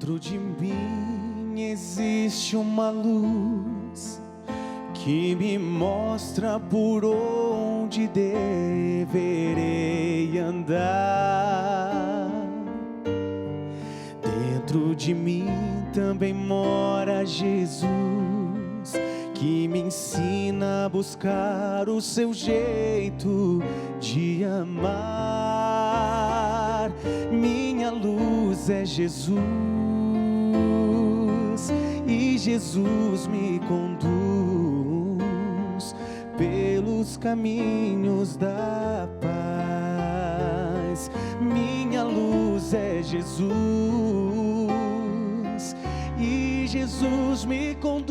Dentro de mim existe uma luz que me mostra por onde deverei andar. Dentro de mim também mora Jesus, que me ensina a buscar o seu jeito de amar. Minha luz é Jesus, e Jesus me conduz pelos caminhos da paz. Minha luz é Jesus, e Jesus me conduz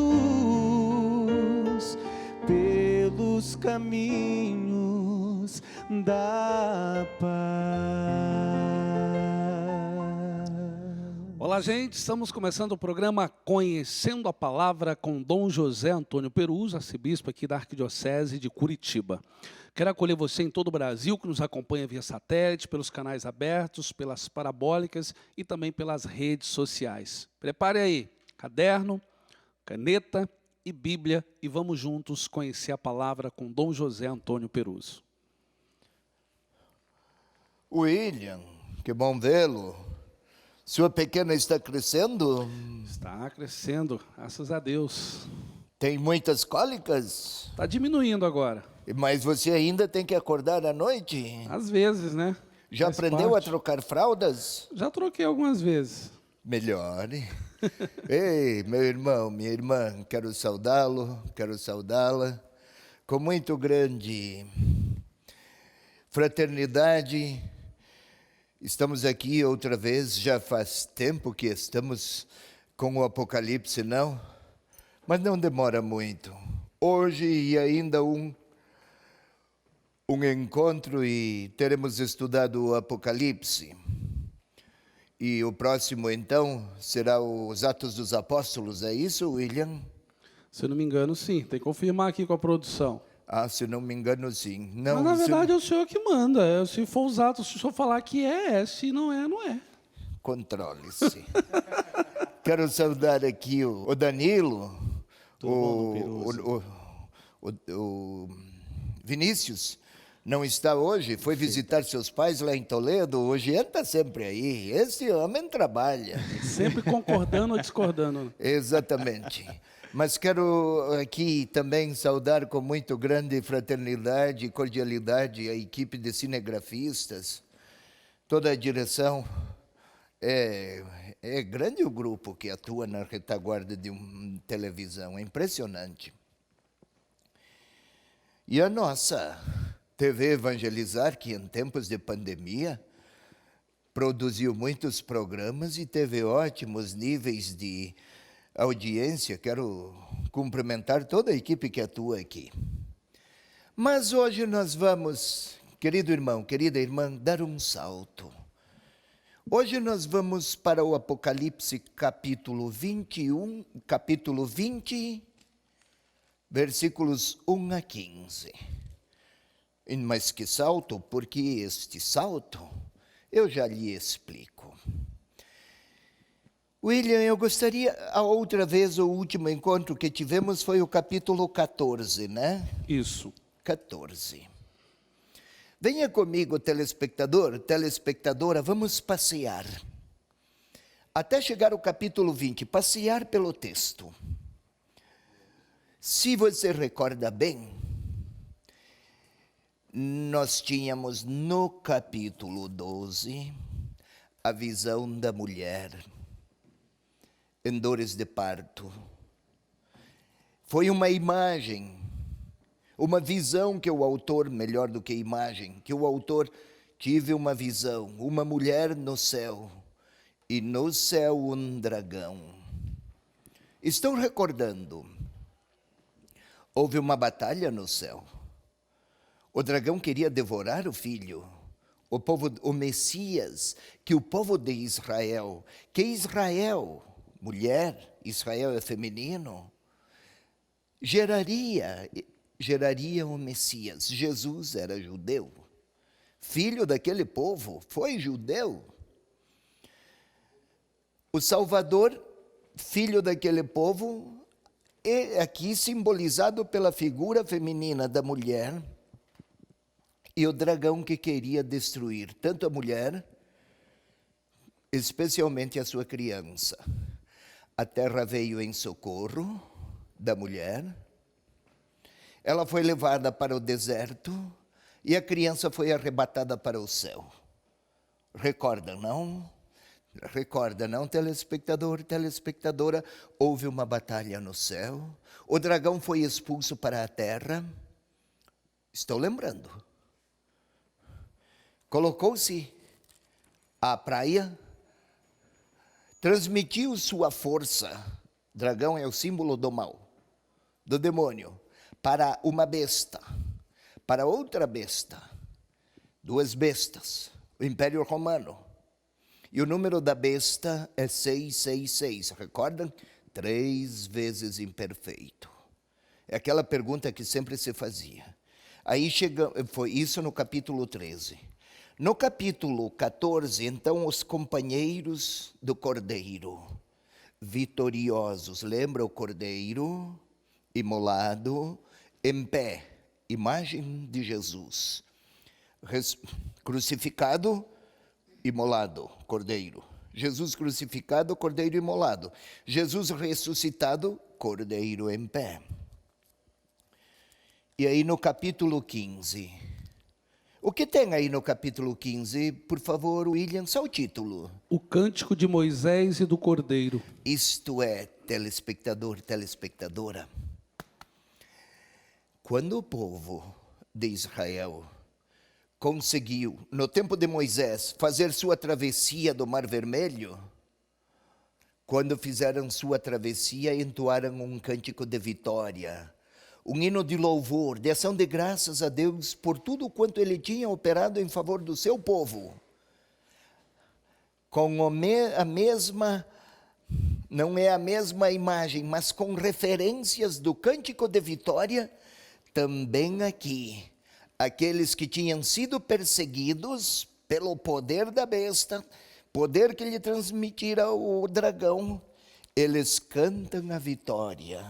pelos caminhos da paz. Olá, gente, estamos começando o programa Conhecendo a Palavra com Dom José Antônio Peruzzo, arcebispo aqui da Arquidiocese de Curitiba. Quero acolher você em todo o Brasil que nos acompanha via satélite, pelos canais abertos, pelas parabólicas e também pelas redes sociais. Prepare aí caderno, caneta e Bíblia e vamos juntos conhecer a palavra com Dom José Antônio Peruzzo. William, que bom vê-lo. Sua pequena está crescendo? Está crescendo, graças a Deus. Tem muitas cólicas? Está diminuindo agora. Mas você ainda tem que acordar à noite? Às vezes, né? Já Faz aprendeu parte. a trocar fraldas? Já troquei algumas vezes. Melhore. Ei, meu irmão, minha irmã, quero saudá-lo, quero saudá-la com muito grande fraternidade. Estamos aqui outra vez, já faz tempo que estamos com o Apocalipse, não? Mas não demora muito. Hoje e ainda um encontro e teremos estudado o Apocalipse. E o próximo, então, será os Atos dos Apóstolos, é isso, William? Se eu não me engano, sim. Tem que confirmar aqui com a produção. Ah, se não me engano, sim. Não, Mas, na verdade, é o senhor que manda. Se for os atos, se o senhor falar que é. Se não é, não é. Controle-se. Quero saudar aqui o Danilo, o Vinícius. Não está hoje, foi visitar seus pais lá em Toledo. Hoje ele está sempre aí. Esse homem trabalha. Sempre concordando ou discordando. Exatamente. Mas quero aqui também saudar com muito grande fraternidade e cordialidade a equipe de cinegrafistas, toda a direção. É grande o grupo que atua na retaguarda de uma televisão, é impressionante. E a nossa TV Evangelizar, que em tempos de pandemia produziu muitos programas e teve ótimos níveis de audiência. Quero cumprimentar toda a equipe que atua aqui. Mas hoje nós vamos, querido irmão, querida irmã, dar um salto. Hoje nós vamos para o Apocalipse capítulo 21, capítulo 20, versículos 1 a 15. Mas que salto? Porque este salto eu já lhe explico. William, eu gostaria, a outra vez, o último encontro que tivemos foi o capítulo 14, né? Isso. 14. Venha comigo, telespectador, telespectadora, vamos passear. Até chegar ao capítulo 20, passear pelo texto. Se você recorda bem, nós tínhamos no capítulo 12 a visão da mulher em dores de parto. Foi uma imagem, uma visão que o autor, melhor do que imagem, que o autor tive uma visão, uma mulher no céu, e no céu um dragão. Estão recordando? Houve uma batalha no céu. O dragão queria devorar o filho, o Messias, que o povo de Israel, que Israel, mulher, Israel é feminino, geraria o Messias. Jesus era judeu, filho daquele povo, foi judeu. O Salvador, filho daquele povo, é aqui simbolizado pela figura feminina da mulher e o dragão que queria destruir tanto a mulher, especialmente a sua criança. A terra veio em socorro da mulher, ela foi levada para o deserto e a criança foi arrebatada para o céu. Recorda, não? Recorda, não, telespectador, telespectadora? Houve uma batalha no céu, o dragão foi expulso para a terra. Estou lembrando. Colocou-se à praia, transmitiu sua força. Dragão é o símbolo do mal, do demônio, para uma besta, para outra besta, duas bestas, o Império Romano. E o número da besta é 666, recordam? 3 vezes imperfeito. É aquela pergunta que sempre se fazia. Aí foi isso no capítulo 13. No capítulo 14, então, os companheiros do Cordeiro, vitoriosos. Lembra o Cordeiro imolado, em pé, imagem de Jesus. Crucificado, imolado, Cordeiro. Jesus crucificado, Cordeiro imolado. Jesus ressuscitado, Cordeiro em pé. E aí no capítulo 15... O que tem aí no capítulo 15? Por favor, William, só o título. O Cântico de Moisés e do Cordeiro. Isto é, telespectador, telespectadora. Quando o povo de Israel conseguiu, no tempo de Moisés, fazer sua travessia do Mar Vermelho, quando fizeram sua travessia, entoaram um cântico de vitória, um hino de louvor, de ação de graças a Deus por tudo quanto Ele tinha operado em favor do seu povo. Com a mesma, não é a mesma imagem, mas com referências do cântico de vitória, também aqui, aqueles que tinham sido perseguidos pelo poder da besta, poder que lhe transmitira o dragão, eles cantam a vitória.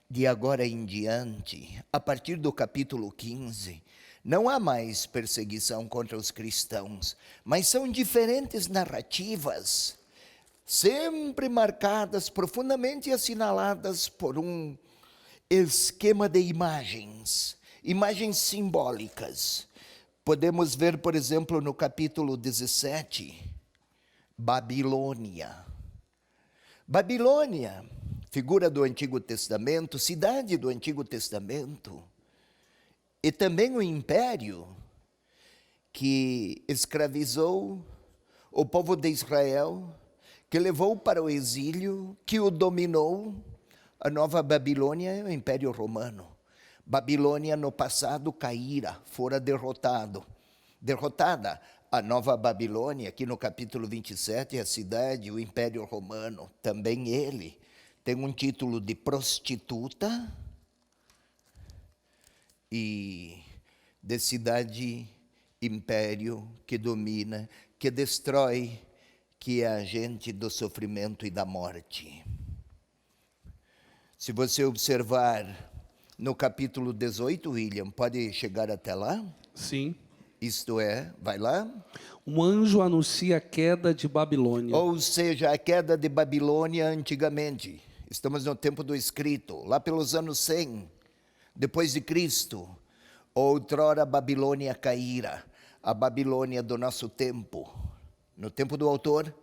De agora em diante, a partir do capítulo 15, não há mais perseguição contra os cristãos, mas são diferentes narrativas, sempre marcadas, profundamente assinaladas por um esquema de imagens, imagens simbólicas. Podemos ver, por exemplo, no capítulo 17, Babilônia. Babilônia, figura do Antigo Testamento, cidade do Antigo Testamento, e também o império que escravizou o povo de Israel, que levou para o exílio, que o dominou. A Nova Babilônia é o Império Romano. Babilônia no passado caíra, fora derrotada. A Nova Babilônia, aqui no capítulo 27, a cidade, o Império Romano, também ele tem um título de prostituta e de cidade, império que domina, que destrói, que é agente do sofrimento e da morte. Se você observar no capítulo 18, William, pode chegar até lá? Sim. Isto é, vai lá? Um anjo anuncia a queda de Babilônia. Ou seja, a queda de Babilônia antigamente. Estamos no tempo do escrito, lá pelos anos 100, depois de Cristo. Outrora a Babilônia caíra, a Babilônia do nosso tempo. No tempo do autor,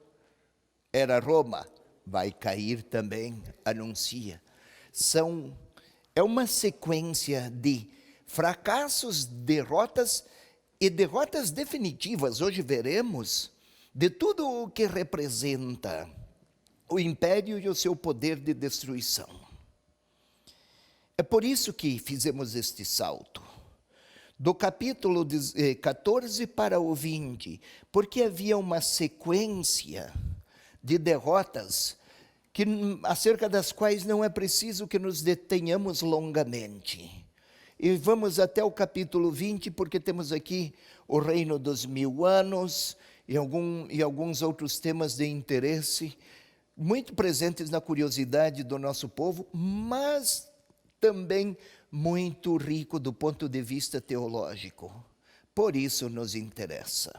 era Roma, vai cair também, anuncia. É uma sequência de fracassos, derrotas e derrotas definitivas. Hoje veremos de tudo o que representa o império e o seu poder de destruição. É por isso que fizemos este salto, do capítulo 14 para o 20, porque havia uma sequência de derrotas acerca das quais não é preciso que nos detenhamos longamente. E vamos até o capítulo 20, porque temos aqui o reino dos 1000 anos, e alguns outros temas de interesse, muito presentes na curiosidade do nosso povo, mas também muito rico do ponto de vista teológico. Por isso nos interessa.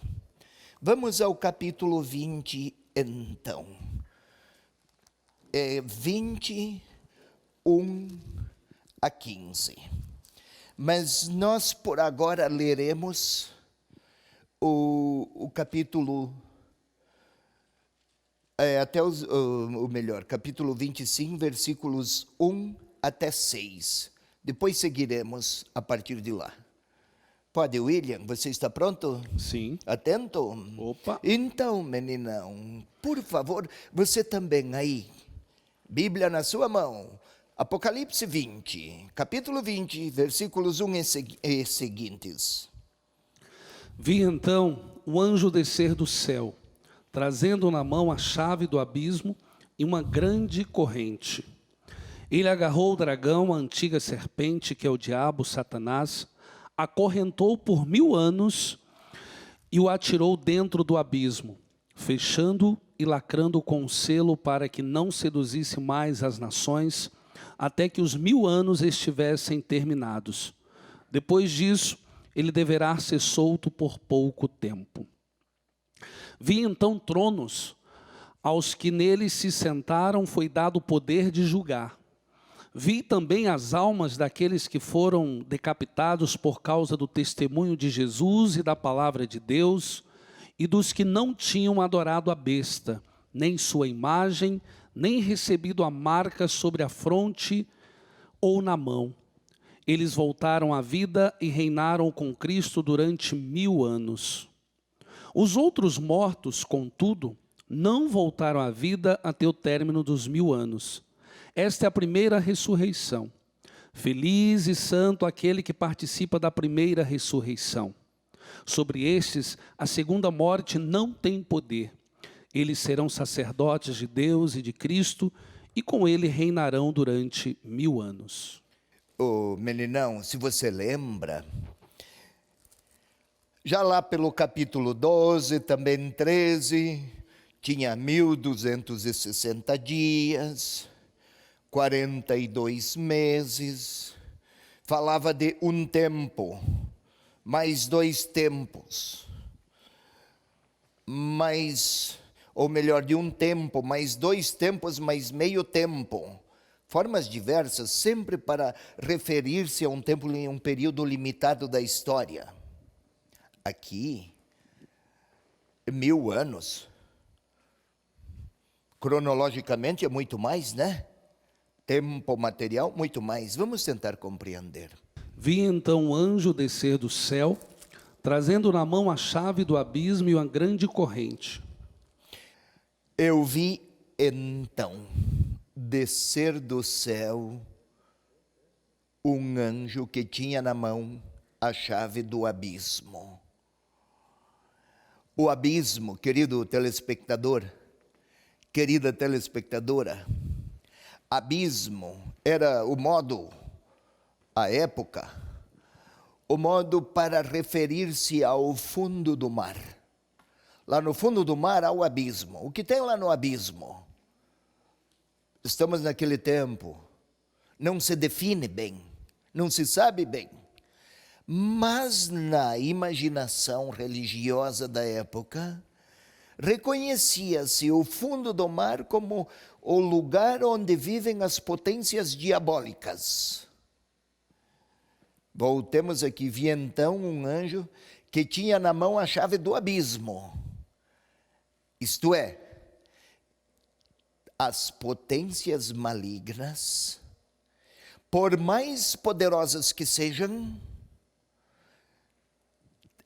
Vamos ao capítulo 20, então. 21 a 15. Mas nós, por agora, leremos o capítulo, capítulo 25, versículos 1 até 6. Depois seguiremos a partir de lá. Pode, William? Você está pronto? Sim. Atento? Opa. Então, meninão, por favor, você também aí, Bíblia na sua mão, Apocalipse 20, capítulo 20, versículos 1 e seguintes. Vi então o anjo descer do céu, trazendo na mão a chave do abismo e uma grande corrente. Ele agarrou o dragão, a antiga serpente, que é o diabo, Satanás, acorrentou por 1000 anos e o atirou dentro do abismo, fechando e lacrando com um selo para que não seduzisse mais as nações, até que os 1000 anos estivessem terminados. Depois disso, ele deverá ser solto por pouco tempo. Vi então tronos, aos que neles se sentaram foi dado o poder de julgar. Vi também as almas daqueles que foram decapitados por causa do testemunho de Jesus e da palavra de Deus, e dos que não tinham adorado a besta, nem sua imagem, nem recebido a marca sobre a fronte ou na mão. Eles voltaram à vida e reinaram com Cristo durante 1000 anos. Os outros mortos, contudo, não voltaram à vida até o término dos 1000 anos. Esta é a primeira ressurreição. Feliz e santo aquele que participa da primeira ressurreição. Sobre estes, a segunda morte não tem poder. Eles serão sacerdotes de Deus e de Cristo, e com ele reinarão durante 1000 anos. Ô, meninão, se você lembra, já lá pelo capítulo 12, também 13, tinha 1260 dias, 42 meses, falava de um tempo, mais 2 tempos, de um tempo, mais 2 tempos, mais meio tempo. Formas diversas, sempre para referir-se a um tempo em um período limitado da história. Aqui, 1000 anos, cronologicamente é muito mais, né? Tempo material, muito mais. Vamos tentar compreender. Vi então um anjo descer do céu, trazendo na mão a chave do abismo e uma grande corrente. Eu vi então descer do céu um anjo que tinha na mão a chave do abismo. O abismo, querido telespectador, querida telespectadora, abismo era o modo, à época, o modo para referir-se ao fundo do mar. Lá no fundo do mar há o abismo. O que tem lá no abismo? Estamos naquele tempo, não se define bem, não se sabe bem. Mas na imaginação religiosa da época, reconhecia-se o fundo do mar como o lugar onde vivem as potências diabólicas. Voltemos aqui, vi então um anjo que tinha na mão a chave do abismo. Isto é, as potências malignas, por mais poderosas que sejam,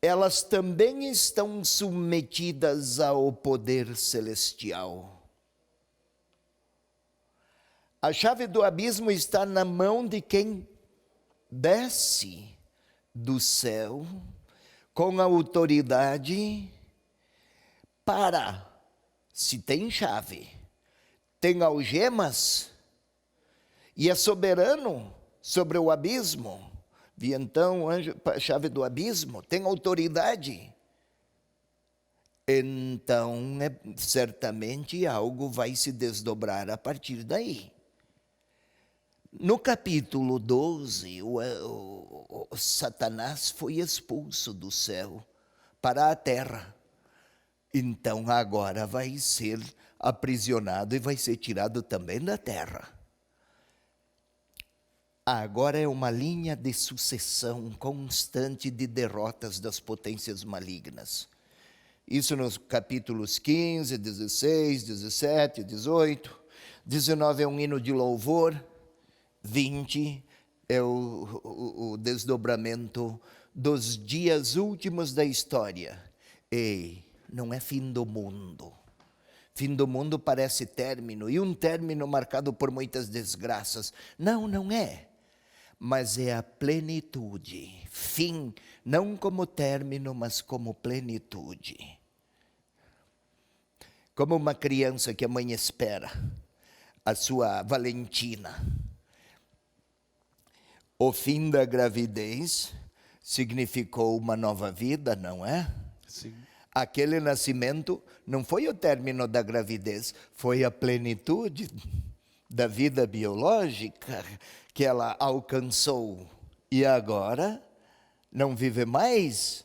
elas também estão submetidas ao poder celestial. A chave do abismo está na mão de quem desce do céu com autoridade para, se tem chave, tem algemas e é soberano sobre o abismo. Vi então o anjo, a chave do abismo, tem autoridade. Então, certamente algo vai se desdobrar a partir daí. No capítulo 12, o Satanás foi expulso do céu para a terra. Então, agora vai ser aprisionado e vai ser tirado também da terra. Agora é uma linha de sucessão constante de derrotas das potências malignas. Isso nos capítulos 15, 16, 17, 18. 19 é um hino de louvor. 20 é o desdobramento dos dias últimos da história. Ei, não é fim do mundo. Fim do mundo parece término, e um término marcado por muitas desgraças. Não, não é. Mas é a plenitude. Fim, não como término, mas como plenitude. Como uma criança que a mãe espera a sua Valentina. O fim da gravidez significou uma nova vida, não é? Sim. Aquele nascimento não foi o término da gravidez, foi a plenitude da vida biológica que ela alcançou. E agora não vive mais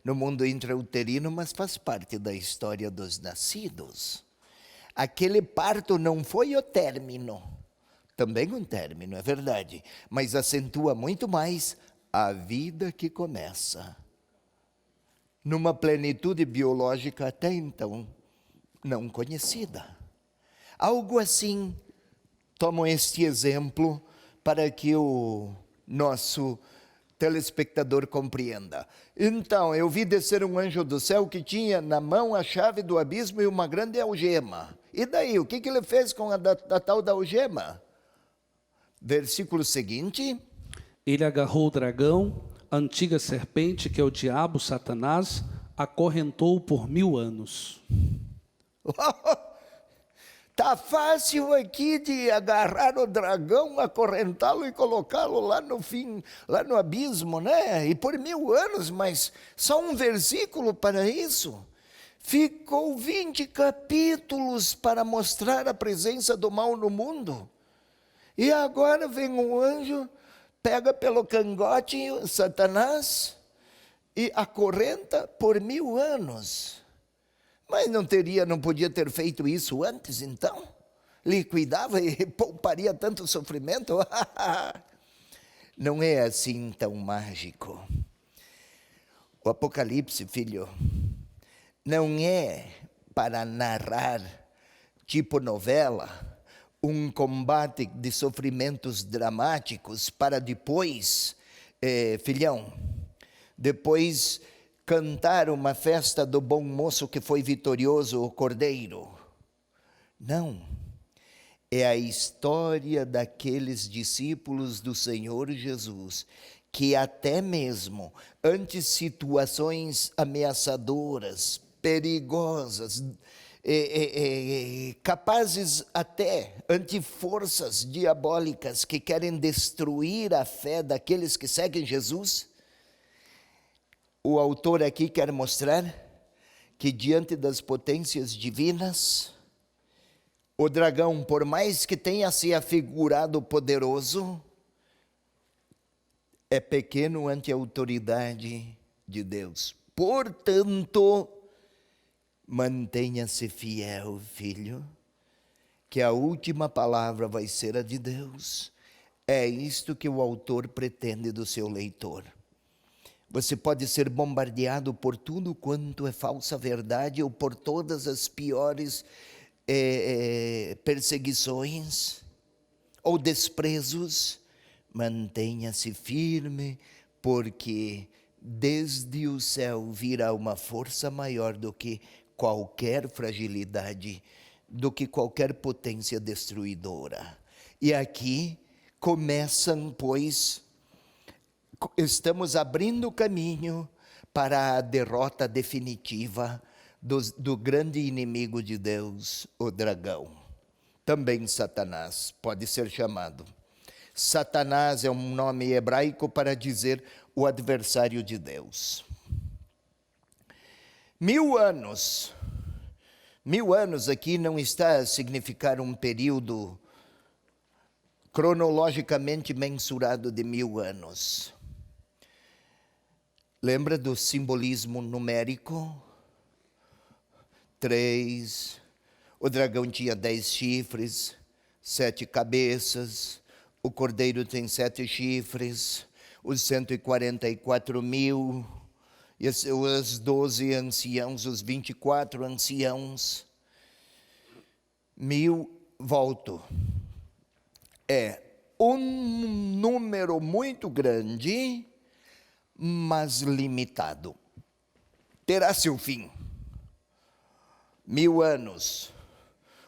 no mundo intrauterino, mas faz parte da história dos nascidos. Aquele parto não foi o término, também um término, é verdade, mas acentua muito mais a vida que começa. Numa plenitude biológica até então não conhecida. Algo assim, tomo este exemplo para que o nosso telespectador compreenda. Então, eu vi descer um anjo do céu que tinha na mão a chave do abismo e uma grande algema. E daí, o que ele fez com a tal da algema? Versículo seguinte. Ele agarrou o dragão, a antiga serpente, que é o diabo, Satanás, acorrentou por 1000 anos. Tá fácil aqui de agarrar o dragão, acorrentá-lo e colocá-lo lá no fim, lá no abismo, né? E por 1000 anos, mas só um versículo para isso. Ficou 20 capítulos para mostrar a presença do mal no mundo. E agora vem um anjo, pega pelo cangote Satanás e acorrenta por 1000 anos. Mas não podia ter feito isso antes, então? Liquidava e pouparia tanto sofrimento? Não é assim tão mágico. O Apocalipse, filho, não é para narrar, tipo novela, um combate de sofrimentos dramáticos para depois, filhão, depois cantar uma festa do bom moço que foi vitorioso, o Cordeiro. Não, é a história daqueles discípulos do Senhor Jesus, que até mesmo ante situações ameaçadoras, perigosas, capazes até ante forças diabólicas que querem destruir a fé daqueles que seguem Jesus, o autor aqui quer mostrar que diante das potências divinas, o dragão, por mais que tenha se afigurado poderoso, é pequeno ante a autoridade de Deus. Portanto, mantenha-se fiel, filho, que a última palavra vai ser a de Deus. É isto que o autor pretende do seu leitor. Você pode ser bombardeado por tudo quanto é falsa verdade ou por todas as piores perseguições ou desprezos. Mantenha-se firme, porque desde o céu virá uma força maior do que qualquer fragilidade, do que qualquer potência destruidora. E aqui começam, pois, estamos abrindo o caminho para a derrota definitiva do grande inimigo de Deus, o dragão. Também Satanás pode ser chamado. Satanás é um nome hebraico para dizer o adversário de Deus. 1000 anos. 1000 anos aqui não está a significar um período cronologicamente mensurado de 1000 anos. Lembra do simbolismo numérico? 3, o dragão tinha 10 chifres, 7 cabeças, o cordeiro tem 7 chifres, os 144.000, e os 12 anciãos, os 24 anciãos. 1000, volto. É um número muito grande, mas limitado. Terá seu fim. 1000 anos,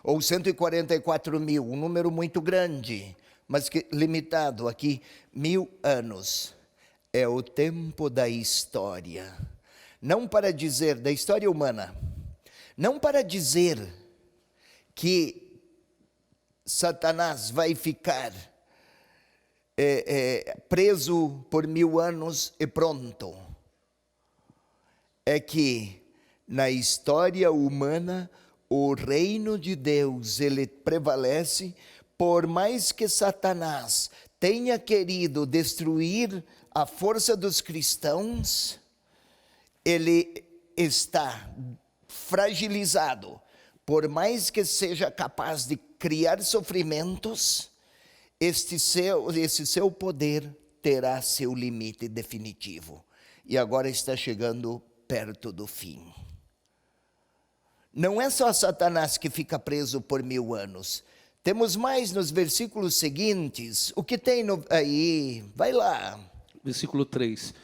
ou 144.000, um número muito grande, mas limitado aqui. 1000 anos é o tempo da história. Não para dizer, da história humana, não para dizer que Satanás vai ficar preso por 1000 anos e pronto. É que na história humana, o reino de Deus, ele prevalece, por mais que Satanás tenha querido destruir a força dos cristãos, ele está fragilizado. Por mais que seja capaz de criar sofrimentos, esse seu poder terá seu limite definitivo. E agora está chegando perto do fim. Não é só Satanás que fica preso por 1000 anos. Temos mais nos versículos seguintes. O que tem aí? Vai lá. Versículo 3.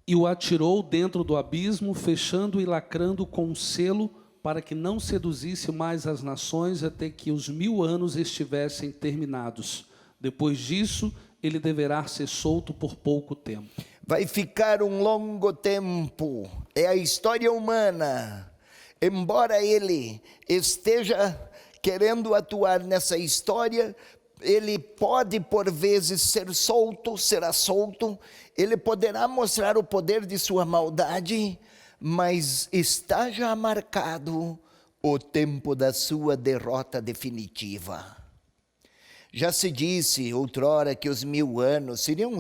E o atirou dentro do abismo, fechando e lacrando com um selo, para que não seduzisse mais as nações até que os 1000 anos estivessem terminados. Depois disso, ele deverá ser solto por pouco tempo. Vai ficar um longo tempo. É a história humana. Embora ele esteja querendo atuar nessa história, ele pode por vezes ser solto, será solto, ele poderá mostrar o poder de sua maldade, mas está já marcado o tempo da sua derrota definitiva. Já se disse outrora que os 1000 anos seriam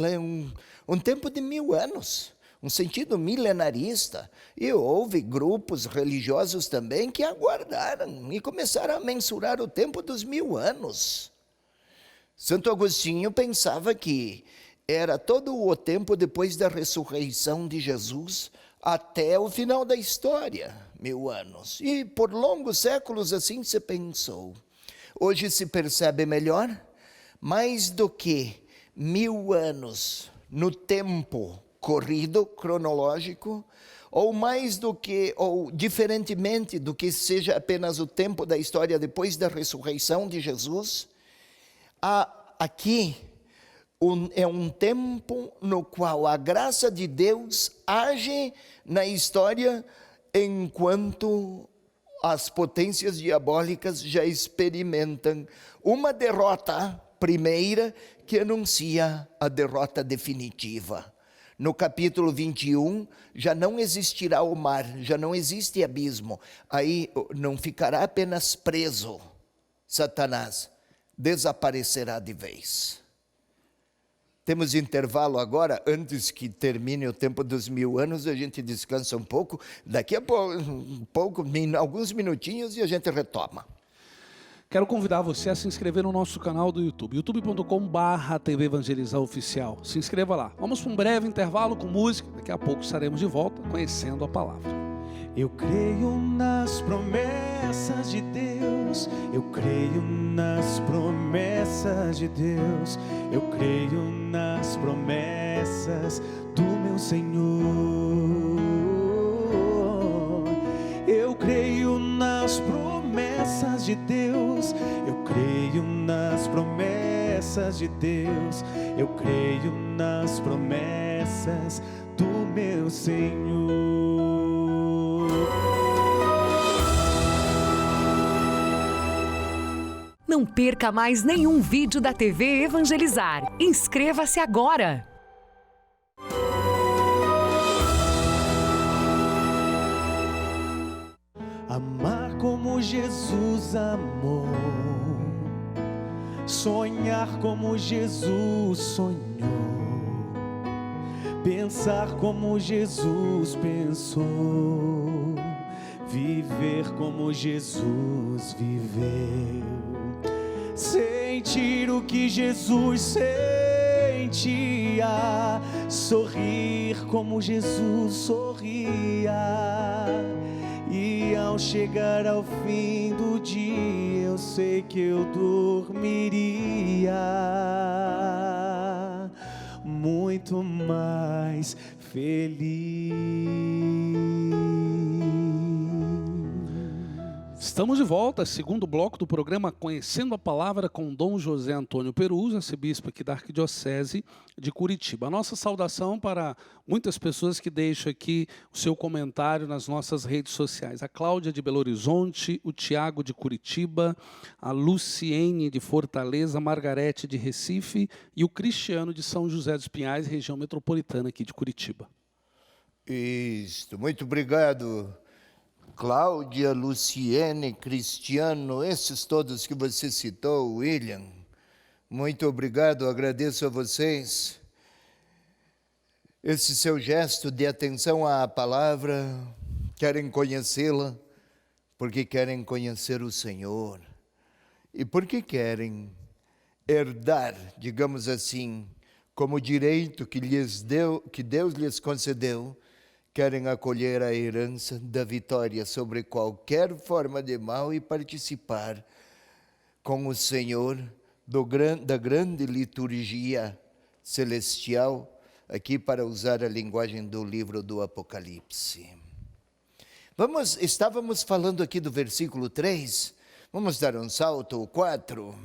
um tempo de 1000 anos. Um sentido milenarista, e houve grupos religiosos também que aguardaram e começaram a mensurar o tempo dos 1000 anos. Santo Agostinho pensava que era todo o tempo depois da ressurreição de Jesus até o final da história, 1000 anos. E por longos séculos assim se pensou. Hoje se percebe melhor, mais do que 1000 anos no tempo corrido, cronológico, ou mais do que, ou diferentemente do que seja apenas o tempo da história depois da ressurreição de Jesus, aqui é um tempo no qual a graça de Deus age na história enquanto as potências diabólicas já experimentam uma derrota primeira que anuncia a derrota definitiva. No capítulo 21, já não existirá o mar, já não existe abismo. Aí não ficará apenas preso. Satanás desaparecerá de vez. Temos intervalo agora, antes que termine o tempo dos 1000 anos, a gente descansa um pouco. Daqui a pouco, alguns minutinhos, e a gente retoma. Quero convidar você a se inscrever no nosso canal do YouTube, youtube.com/TV Evangelizar Oficial. Se inscreva lá. Vamos para um breve intervalo com música. Daqui a pouco estaremos de volta conhecendo a palavra. Eu creio nas promessas de Deus, eu creio nas promessas de Deus, eu creio nas promessas do meu Senhor. Eu creio nas promessas de Deus, eu creio nas promessas de Deus, eu creio nas promessas do meu Senhor. Não perca mais nenhum vídeo da TV Evangelizar. Inscreva-se agora! amar como Jesus amou, sonhar como Jesus sonhou, pensar como Jesus pensou, viver como Jesus viveu, sentir o que Jesus sentia, sorrir como Jesus sorria. E ao chegar ao fim do dia, eu sei que eu dormiria muito mais feliz. Estamos de volta, segundo bloco do programa Conhecendo a Palavra com Dom José Antônio Perus, arcebispo aqui da Arquidiocese de Curitiba. A nossa saudação para muitas pessoas que deixam aqui o seu comentário nas nossas redes sociais. A Cláudia de Belo Horizonte, o Tiago de Curitiba, a Luciene de Fortaleza, a Margarete de Recife e o Cristiano de São José dos Pinhais, região metropolitana aqui de Curitiba. Isto, muito obrigado, Cláudia, Luciene, Cristiano, esses todos que você citou, William. Muito obrigado, agradeço a vocês. Esse seu gesto de atenção à palavra, querem conhecê-la, porque querem conhecer o Senhor. E porque querem herdar, digamos assim, como direito que Deus lhes concedeu, querem acolher a herança da vitória sobre qualquer forma de mal e participar com o Senhor da grande liturgia celestial, aqui para usar a linguagem do livro do Apocalipse. Estávamos falando aqui do versículo 3, vamos dar um salto, o 4.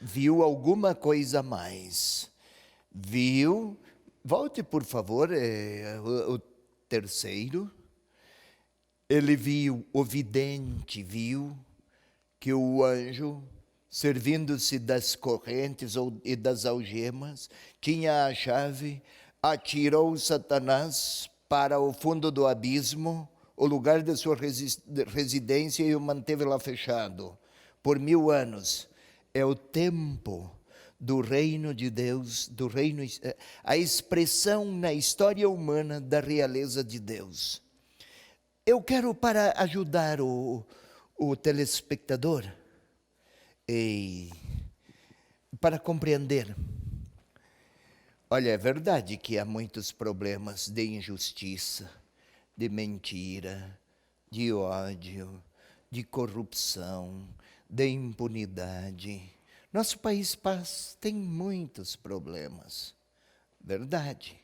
Viu alguma coisa a mais? Viu... Volte, por favor, o terceiro. Ele viu, o vidente viu que o anjo, servindo-se das correntes e das algemas, tinha a chave, atirou Satanás para o fundo do abismo, o lugar de sua residência, e o manteve lá fechado por 1000 anos. É o tempo do reino de Deus, a expressão na história humana da realeza de Deus. Eu quero, para ajudar o telespectador, para compreender. Olha, é verdade que há muitos problemas de injustiça, de mentira, de ódio, de corrupção, de impunidade. Nosso país tem muitos problemas, verdade.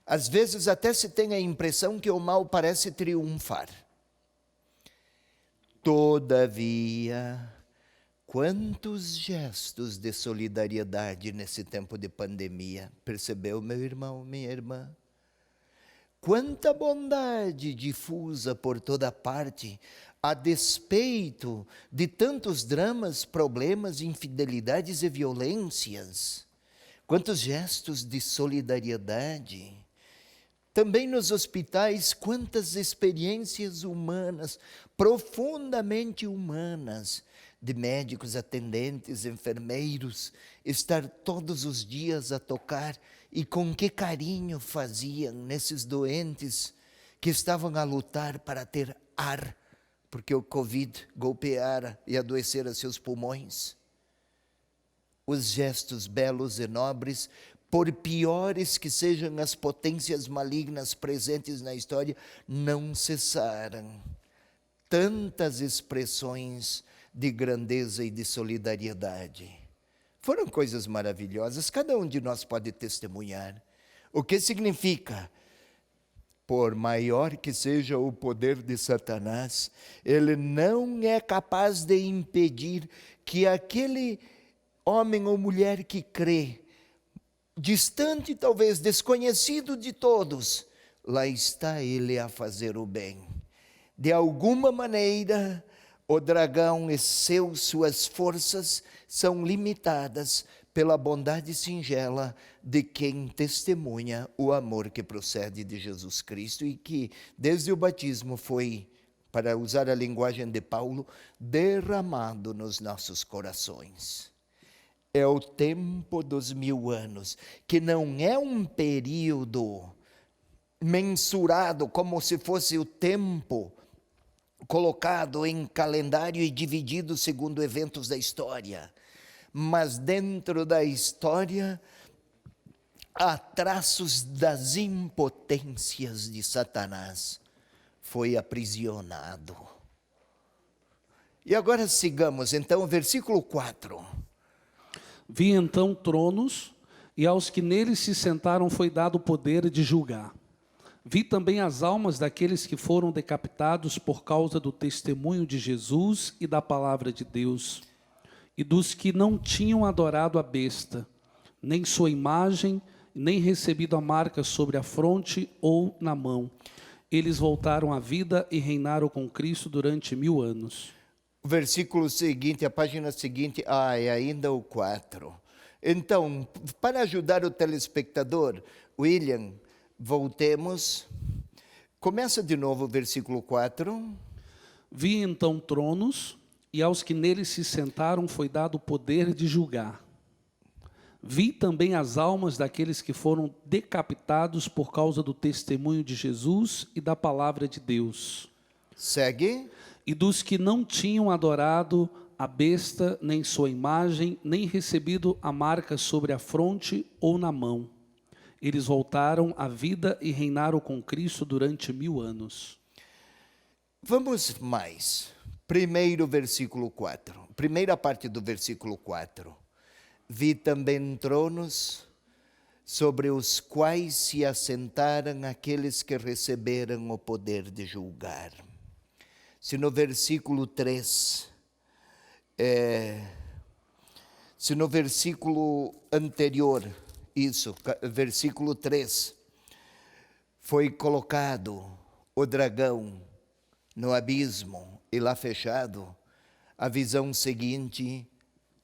Às vezes até se tem a impressão que o mal parece triunfar. Todavia, quantos gestos de solidariedade nesse tempo de pandemia, percebeu, meu irmão, minha irmã? Quanta bondade difusa por toda parte, a despeito de tantos dramas, problemas, infidelidades e violências. Quantos gestos de solidariedade. Também nos hospitais, quantas experiências humanas, profundamente humanas, de médicos, atendentes, enfermeiros, estar todos os dias a tocar, e com que carinho faziam nesses doentes que estavam a lutar para ter ar, porque o Covid golpeara e adoecera seus pulmões. Os gestos belos e nobres, por piores que sejam as potências malignas presentes na história, não cessaram. Tantas expressões de grandeza e de solidariedade. Foram coisas maravilhosas, cada um de nós pode testemunhar. O que significa? Por maior que seja o poder de Satanás, ele não é capaz de impedir que aquele homem ou mulher que crê, distante talvez, desconhecido de todos, lá está ele a fazer o bem. De alguma maneira, O dragão e suas forças são limitadas pela bondade singela de quem testemunha o amor que procede de Jesus Cristo e que, desde o batismo, foi, para usar a linguagem de Paulo, derramado nos nossos corações. É o tempo dos 1000 anos, que não é um período mensurado como se fosse o tempo colocado em calendário e dividido segundo eventos da história. Mas dentro da história há traços das impotências de Satanás. Foi aprisionado. E agora sigamos, então, o versículo 4. Vi então tronos, e aos que neles se sentaram foi dado o poder de julgar. Vi também as almas daqueles que foram decapitados por causa do testemunho de Jesus e da palavra de Deus, e dos que não tinham adorado a besta, nem sua imagem, nem recebido a marca sobre a fronte ou na mão. Eles voltaram à vida e reinaram com Cristo durante 1000 anos. O versículo seguinte, a página seguinte, é ainda o 4. Então, para ajudar o telespectador, William, voltemos. Começa de novo o versículo 4. Vi então tronos, e aos que neles se sentaram foi dado o poder de julgar. Vi também as almas daqueles que foram decapitados por causa do testemunho de Jesus e da palavra de Deus. Segue. E dos que não tinham adorado a besta, nem sua imagem, nem recebido a marca sobre a fronte ou na mão. Eles voltaram à vida e reinaram com Cristo durante 1000 anos. Vamos mais. Primeiro versículo 4. Primeira parte do versículo 4. Vi também tronos, sobre os quais se assentaram aqueles que receberam o poder de julgar. Se no versículo 3, se no versículo anterior, versículo 3, foi colocado o dragão no abismo e lá fechado, a visão seguinte,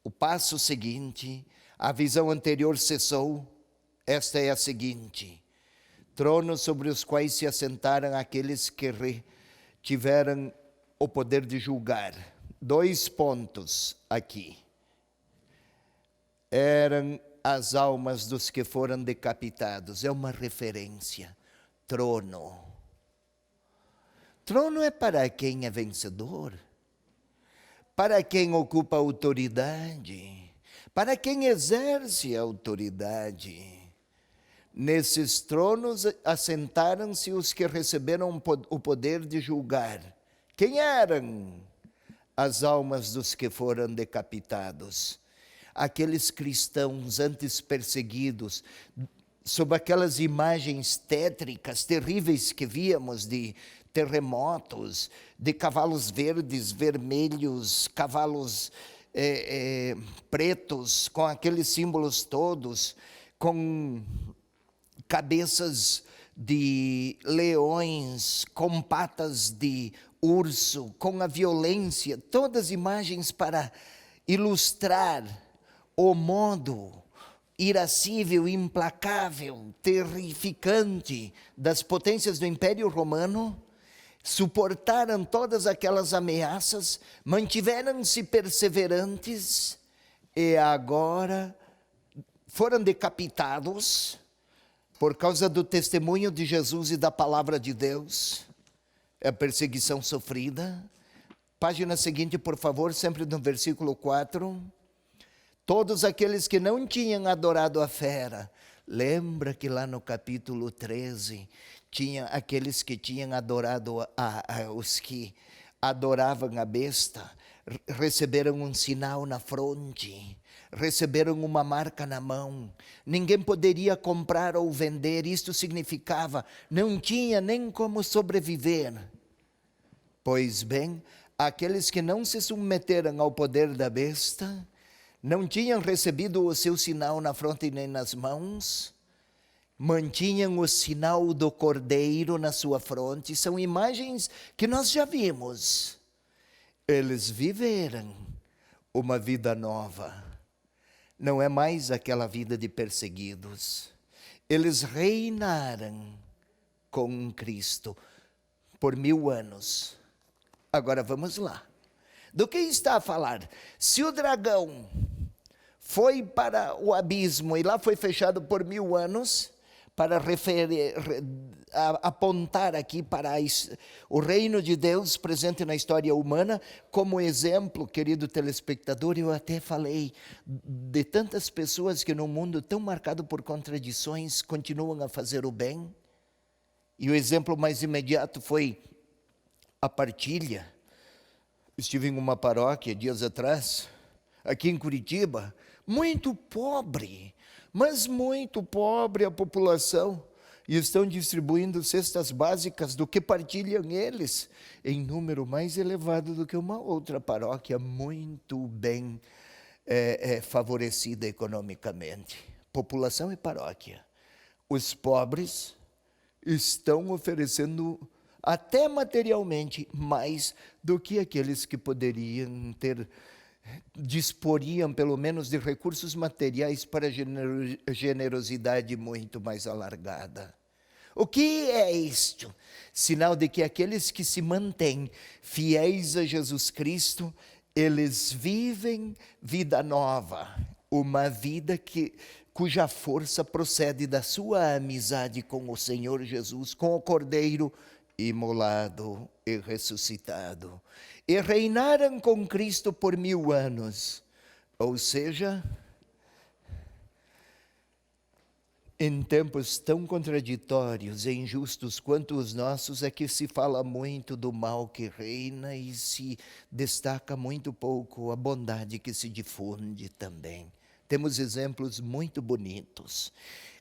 o passo seguinte, a visão anterior cessou, esta é a seguinte: tronos sobre os quais se assentaram aqueles que tiveram o poder de julgar. 2 pontos aqui. Eram as almas dos que foram decapitados. É uma referência. Trono. Trono é para quem é vencedor, para quem ocupa autoridade, para quem exerce autoridade. Nesses tronos assentaram-se os que receberam o poder de julgar. Quem eram? As almas dos que foram decapitados. Aqueles cristãos antes perseguidos, sob aquelas imagens tétricas, terríveis que víamos de terremotos, de cavalos verdes, vermelhos, cavalos pretos, com aqueles símbolos todos, com cabeças de leões, com patas de urso, com a violência, todas imagens para ilustrar o modo irascível, implacável, terrificante das potências do Império Romano. Suportaram todas aquelas ameaças, mantiveram-se perseverantes e agora foram decapitados por causa do testemunho de Jesus e da palavra de Deus. É a perseguição sofrida. Página seguinte, por favor, sempre no versículo 4. Todos aqueles que não tinham adorado a fera. Lembra que lá no capítulo 13, tinha aqueles que tinham adorado, os que adoravam a besta, receberam um sinal na fronte, receberam uma marca na mão. Ninguém poderia comprar ou vender. Isto significava, não tinha nem como sobreviver. Pois bem, aqueles que não se submeteram ao poder da besta, não tinham recebido o seu sinal na fronte nem nas mãos, mantinham o sinal do cordeiro na sua fronte. São imagens que nós já vimos. Eles viveram uma vida nova. Não é mais aquela vida de perseguidos. Eles reinaram com Cristo por 1000 anos. Agora vamos lá. Do que está a falar? Se o dragão foi para o abismo e lá foi fechado por 1000 anos, para apontar aqui para o reino de Deus presente na história humana, como exemplo, querido telespectador, eu até falei de tantas pessoas que num mundo tão marcado por contradições continuam a fazer o bem, e o exemplo mais imediato foi a partilha. Estive em uma paróquia dias atrás, aqui em Curitiba, muito pobre, mas muito pobre a população, e estão distribuindo cestas básicas do que partilham eles, em número mais elevado do que uma outra paróquia muito bem favorecida economicamente. População e paróquia. Os pobres estão oferecendo até materialmente mais do que aqueles que poderiam disporiam pelo menos de recursos materiais para generosidade muito mais alargada. O que é isto? Sinal de que aqueles que se mantêm fiéis a Jesus Cristo, eles vivem vida nova, uma vida cuja força procede da sua amizade com o Senhor Jesus, com o Cordeiro imolado e ressuscitado, e reinaram com Cristo por 1000 anos, ou seja, em tempos tão contraditórios e injustos quanto os nossos, é que se fala muito do mal que reina e se destaca muito pouco a bondade que se difunde também. Temos exemplos muito bonitos.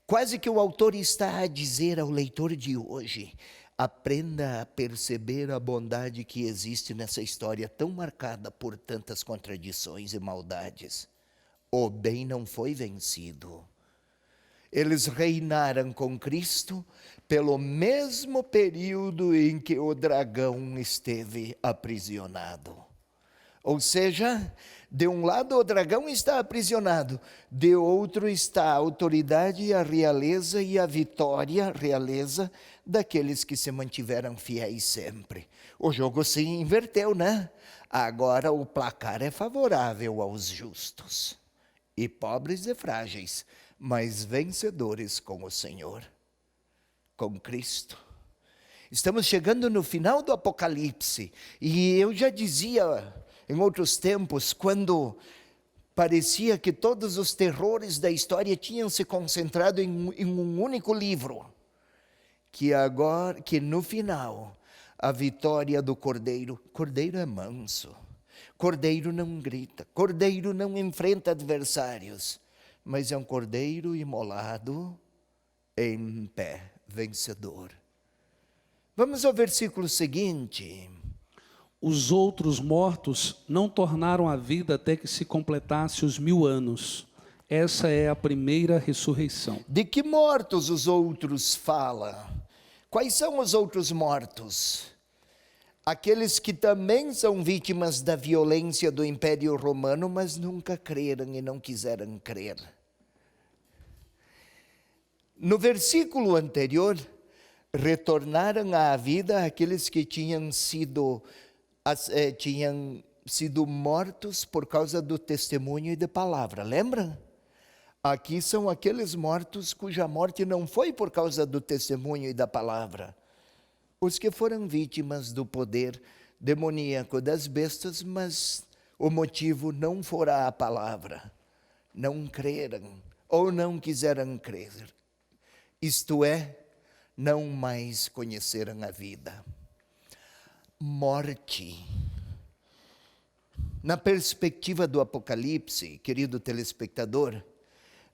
Quase que o autor está a dizer ao leitor de hoje: aprenda a perceber a bondade que existe nessa história tão marcada por tantas contradições e maldades. O bem não foi vencido. Eles reinaram com Cristo pelo mesmo período em que o dragão esteve aprisionado. Ou seja, de um lado o dragão está aprisionado, de outro está a autoridade, a realeza e a vitória, a realeza daqueles que se mantiveram fiéis sempre. O jogo se inverteu, né? Agora o placar é favorável aos justos, e pobres e frágeis, mas vencedores com o Senhor, com Cristo. Estamos chegando no final do Apocalipse, e eu já dizia em outros tempos, quando parecia que todos os terrores da história tinham se concentrado em um único livro, que no final, a vitória do Cordeiro. Cordeiro é manso, Cordeiro não grita, Cordeiro não enfrenta adversários, mas é um Cordeiro imolado em pé, vencedor. Vamos ao versículo seguinte. Os outros mortos não tornaram a vida até que se completasse os 1000 anos. Essa é a primeira ressurreição. De que mortos os outros fala? Quais são os outros mortos? Aqueles que também são vítimas da violência do Império Romano, mas nunca creram e não quiseram crer. No versículo anterior, retornaram à vida aqueles que tinham sido mortos por causa do testemunho e da palavra, lembra? Aqui são aqueles mortos cuja morte não foi por causa do testemunho e da palavra. Os que foram vítimas do poder demoníaco das bestas, mas o motivo não fora a palavra. Não creram ou não quiseram crer. Isto é, não mais conheceram a vida. Morte. Na perspectiva do Apocalipse, querido telespectador,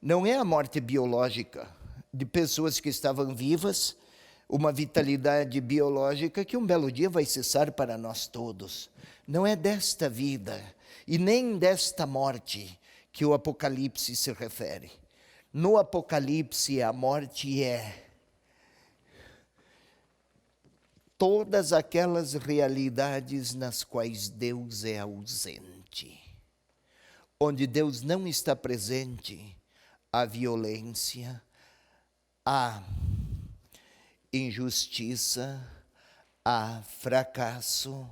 não é a morte biológica de pessoas que estavam vivas, uma vitalidade biológica que um belo dia vai cessar para nós todos. Não é desta vida e nem desta morte que o Apocalipse se refere. No Apocalipse, a morte é todas aquelas realidades nas quais Deus é ausente. Onde Deus não está presente, há violência, há injustiça, há fracasso,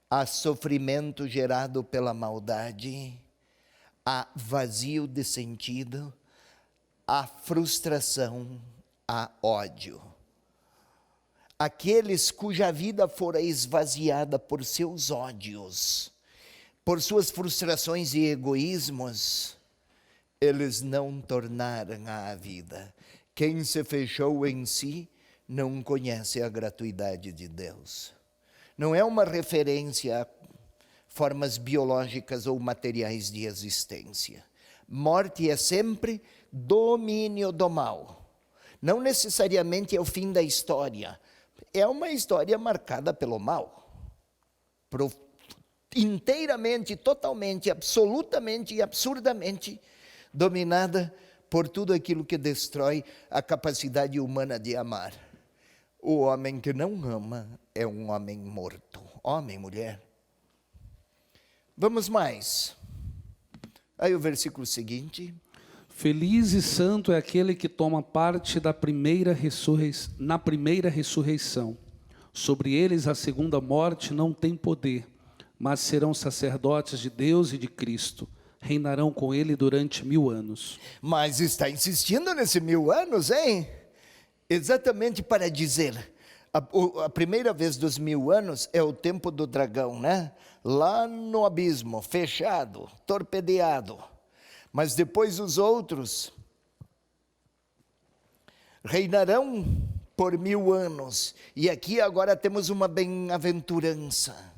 há sofrimento gerado pela maldade, há vazio de sentido, há frustração, há ódio. Aqueles cuja vida fora esvaziada por seus ódios, por suas frustrações e egoísmos, eles não tornaram a vida. Quem se fechou em si não conhece a gratuidade de Deus. Não é uma referência a formas biológicas ou materiais de existência. Morte é sempre domínio do mal. Não necessariamente é o fim da história. É uma história marcada pelo mal. Inteiramente, totalmente, absolutamente e absurdamente dominada por tudo aquilo que destrói a capacidade humana de amar. O homem que não ama é um homem morto. Homem, mulher. Vamos mais. Aí o versículo seguinte. Feliz e santo é aquele que toma parte na primeira ressurreição. Sobre eles a segunda morte não tem poder, mas serão sacerdotes de Deus e de Cristo. Reinarão com ele durante 1000 anos. Mas está insistindo nesse 1000 anos, hein? Exatamente para dizer, a primeira vez dos 1000 anos é o tempo do dragão, né? Lá no abismo, fechado, torpedeado. Mas depois os outros reinarão por 1000 anos. E aqui agora temos uma bem-aventurança.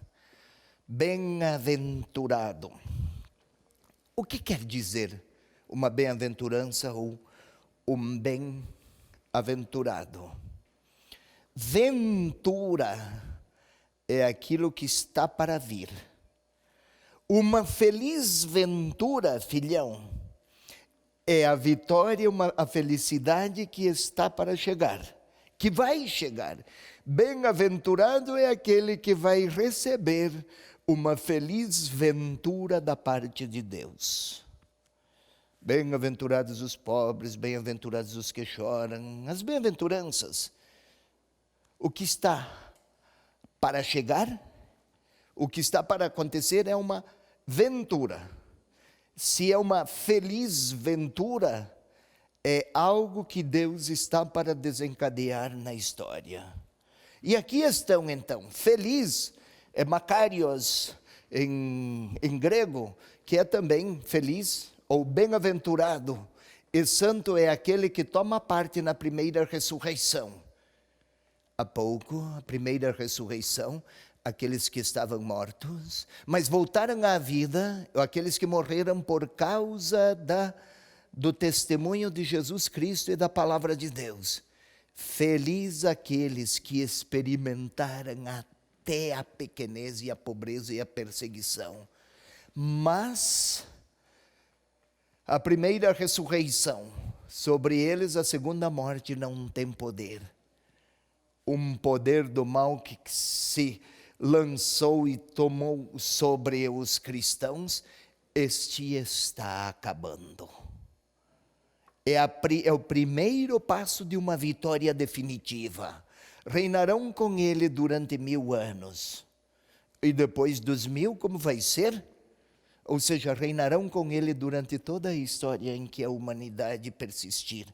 Bem-aventurado. O que quer dizer uma bem-aventurança ou um bem-aventurado? Ventura é aquilo que está para vir. Uma feliz ventura, filhão, é a vitória, a felicidade que está para chegar, que vai chegar. Bem-aventurado é aquele que vai receber uma feliz ventura da parte de Deus. Bem-aventurados os pobres, bem-aventurados os que choram, as bem-aventuranças. O que está para chegar, o que está para acontecer é uma ventura. Se é uma feliz ventura, é algo que Deus está para desencadear na história. E aqui estão então, feliz é makarios em grego, que é também feliz ou bem-aventurado. E santo é aquele que toma parte na primeira ressurreição. Há pouco, a primeira ressurreição, aqueles que estavam mortos, mas voltaram à vida, aqueles que morreram por causa do testemunho de Jesus Cristo e da palavra de Deus. Feliz aqueles que experimentaram até a pequenez e a pobreza e a perseguição. Mas a primeira ressurreição, sobre eles a segunda morte não tem poder. Um poder do mal que se lançou e tomou sobre os cristãos, este está acabando. É o primeiro passo de uma vitória definitiva. Reinarão com ele durante 1000 anos. E depois dos 1000, como vai ser? Ou seja, reinarão com ele durante toda a história em que a humanidade persistir.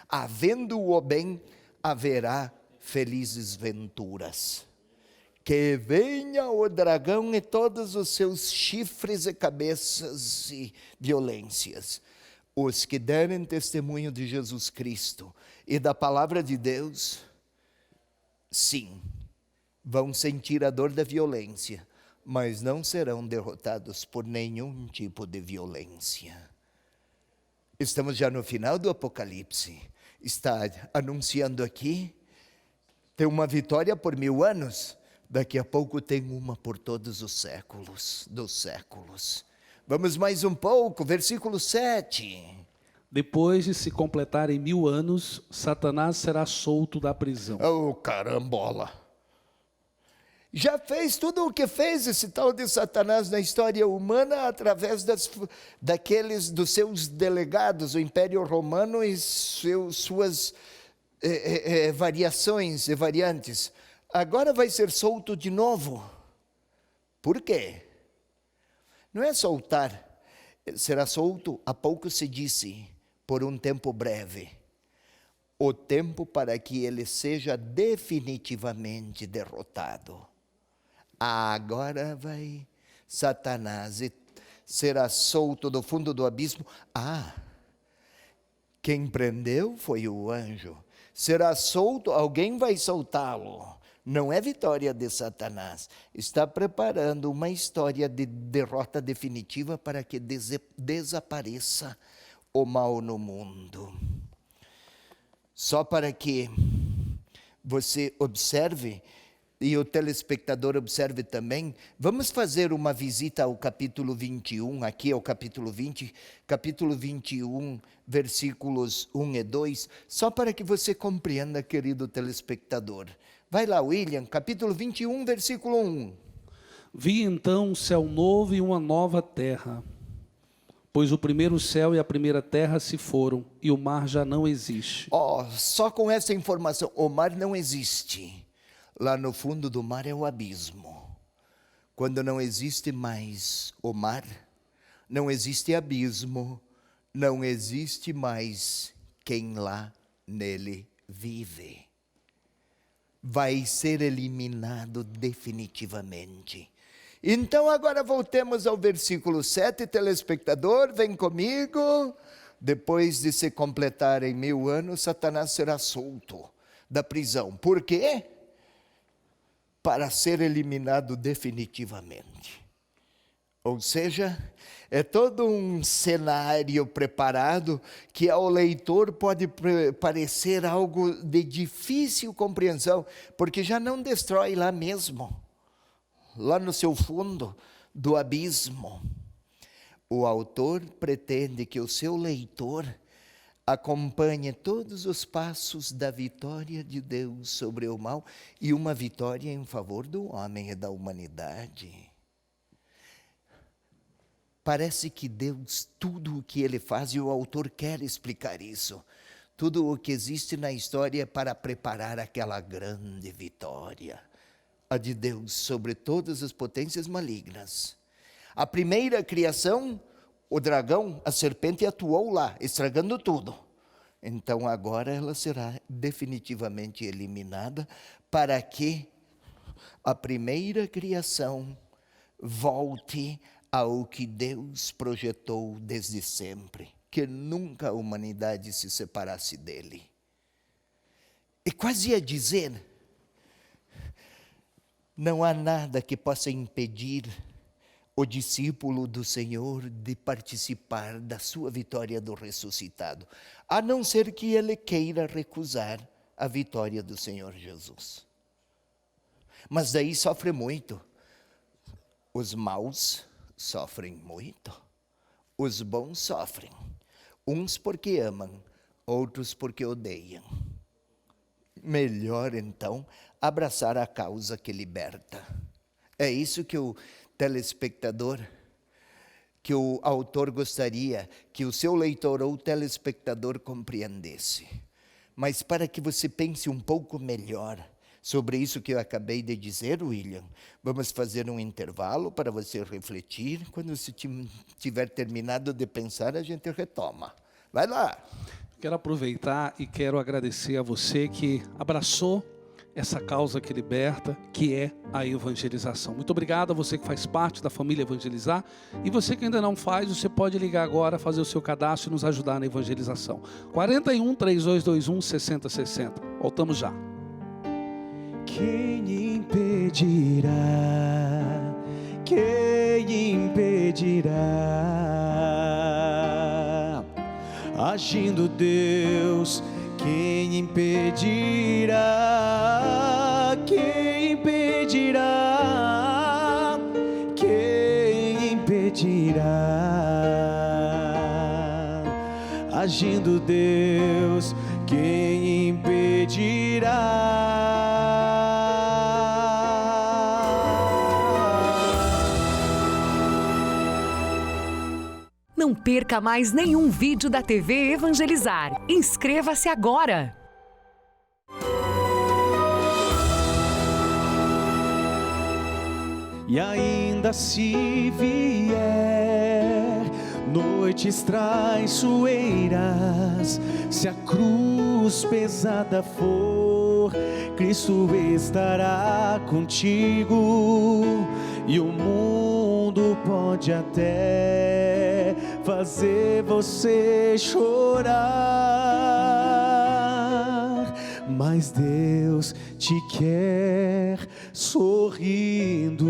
Havendo o bem, haverá felizes venturas. Que venha o dragão e todos os seus chifres e cabeças e violências. Os que derem testemunho de Jesus Cristo e da palavra de Deus, sim, vão sentir a dor da violência, mas não serão derrotados por nenhum tipo de violência. Estamos já no final do Apocalipse. Está anunciando aqui, tem uma vitória por 1000 anos, daqui a pouco tem uma por todos os séculos dos séculos. Vamos mais um pouco, versículo 7. Depois de se completarem 1000 anos, Satanás será solto da prisão. Oh, carambola! Já fez tudo o que fez esse tal de Satanás na história humana através dos seus delegados, o Império Romano e suas variações e variantes. Agora vai ser solto de novo. Por quê? Não é soltar, será solto, há pouco se disse, por um tempo breve. O tempo para que ele seja definitivamente derrotado. Agora vai Satanás e será solto do fundo do abismo. Quem prendeu foi o anjo. Será solto, alguém vai soltá-lo. Não é vitória de Satanás. Está preparando uma história de derrota definitiva para que desapareça o mal no mundo. Só para que você observe, e o telespectador observe também, vamos fazer uma visita ao capítulo 21, aqui ao capítulo 20, capítulo 21, versículos 1 e 2, só para que você compreenda, querido telespectador. Vai lá, William, capítulo 21, versículo 1. Vi então um céu novo e uma nova terra, pois o primeiro céu e a primeira terra se foram, e o mar já não existe. Só com essa informação, o mar não existe. Lá no fundo do mar é o abismo. Quando não existe mais o mar, não existe abismo, não existe mais quem lá nele vive. Vai ser eliminado definitivamente. Então agora voltemos ao versículo 7, telespectador, vem comigo. Depois de se completarem 1000 anos, Satanás será solto da prisão. Por quê? Para ser eliminado definitivamente. Ou seja, é todo um cenário preparado que ao leitor pode parecer algo de difícil compreensão, porque já não destrói lá mesmo, lá no seu fundo do abismo. O autor pretende que o seu leitor acompanhe todos os passos da vitória de Deus sobre o mal e uma vitória em favor do homem e da humanidade. Parece que Deus, tudo o que Ele faz, e o autor quer explicar isso, tudo o que existe na história é para preparar aquela grande vitória, a de Deus sobre todas as potências malignas. A primeira criação, o dragão, a serpente atuou lá, estragando tudo. Então agora ela será definitivamente eliminada para que a primeira criação volte ao que Deus projetou desde sempre, que nunca a humanidade se separasse dele. E quase ia dizer, não há nada que possa impedir o discípulo do Senhor de participar da sua vitória do ressuscitado, a não ser que ele queira recusar a vitória do Senhor Jesus. Mas daí sofre muito. Os maus sofrem muito. Os bons sofrem. Uns porque amam, outros porque odeiam. Melhor então abraçar a causa que liberta. É isso que o telespectador, que o autor gostaria que o seu leitor ou telespectador compreendesse. Mas para que você pense um pouco melhor sobre isso que eu acabei de dizer, William, vamos fazer um intervalo para você refletir. Quando você tiver terminado de pensar, a gente retoma. Vai lá. Quero aproveitar e quero agradecer a você que abraçou essa causa que liberta, que é a evangelização. Muito obrigado a você que faz parte da família Evangelizar. E você que ainda não faz, você pode ligar agora, fazer o seu cadastro e nos ajudar na evangelização. 41-3221-6060. Voltamos já. Quem impedirá? Quem impedirá? Agindo Deus, quem impedirá? Quem impedirá? Quem impedirá? Agindo Deus, quem impedirá? perca mais nenhum vídeo da TV Evangelizar. Inscreva-se agora! E ainda se vier noites traiçoeiras, se a cruz pesada for, Cristo estará contigo. E o mundo pode até fazer você chorar, mas Deus te quer sorrindo.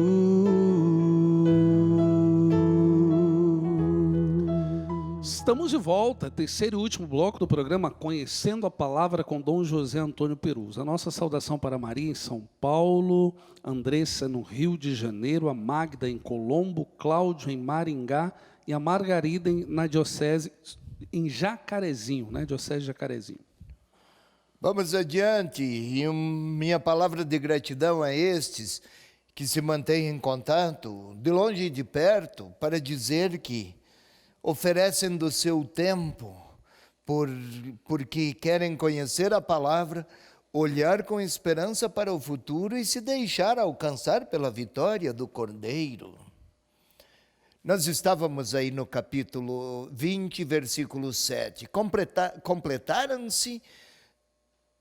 Estamos de volta, terceiro e último bloco do programa Conhecendo a Palavra com Dom José Antônio Perus. A nossa saudação para Maria em São Paulo, Andressa no Rio de Janeiro, a Magda em Colombo, Cláudio em Maringá e a Margarida na diocese em Jacarezinho, né? Diocese de Jacarezinho. Vamos adiante, e minha palavra de gratidão a estes que se mantêm em contato, de longe e de perto, para dizer que oferecem do seu tempo, porque querem conhecer a palavra, olhar com esperança para o futuro e se deixar alcançar pela vitória do Cordeiro. Nós estávamos aí no capítulo 20, versículo 7. Completaram-se.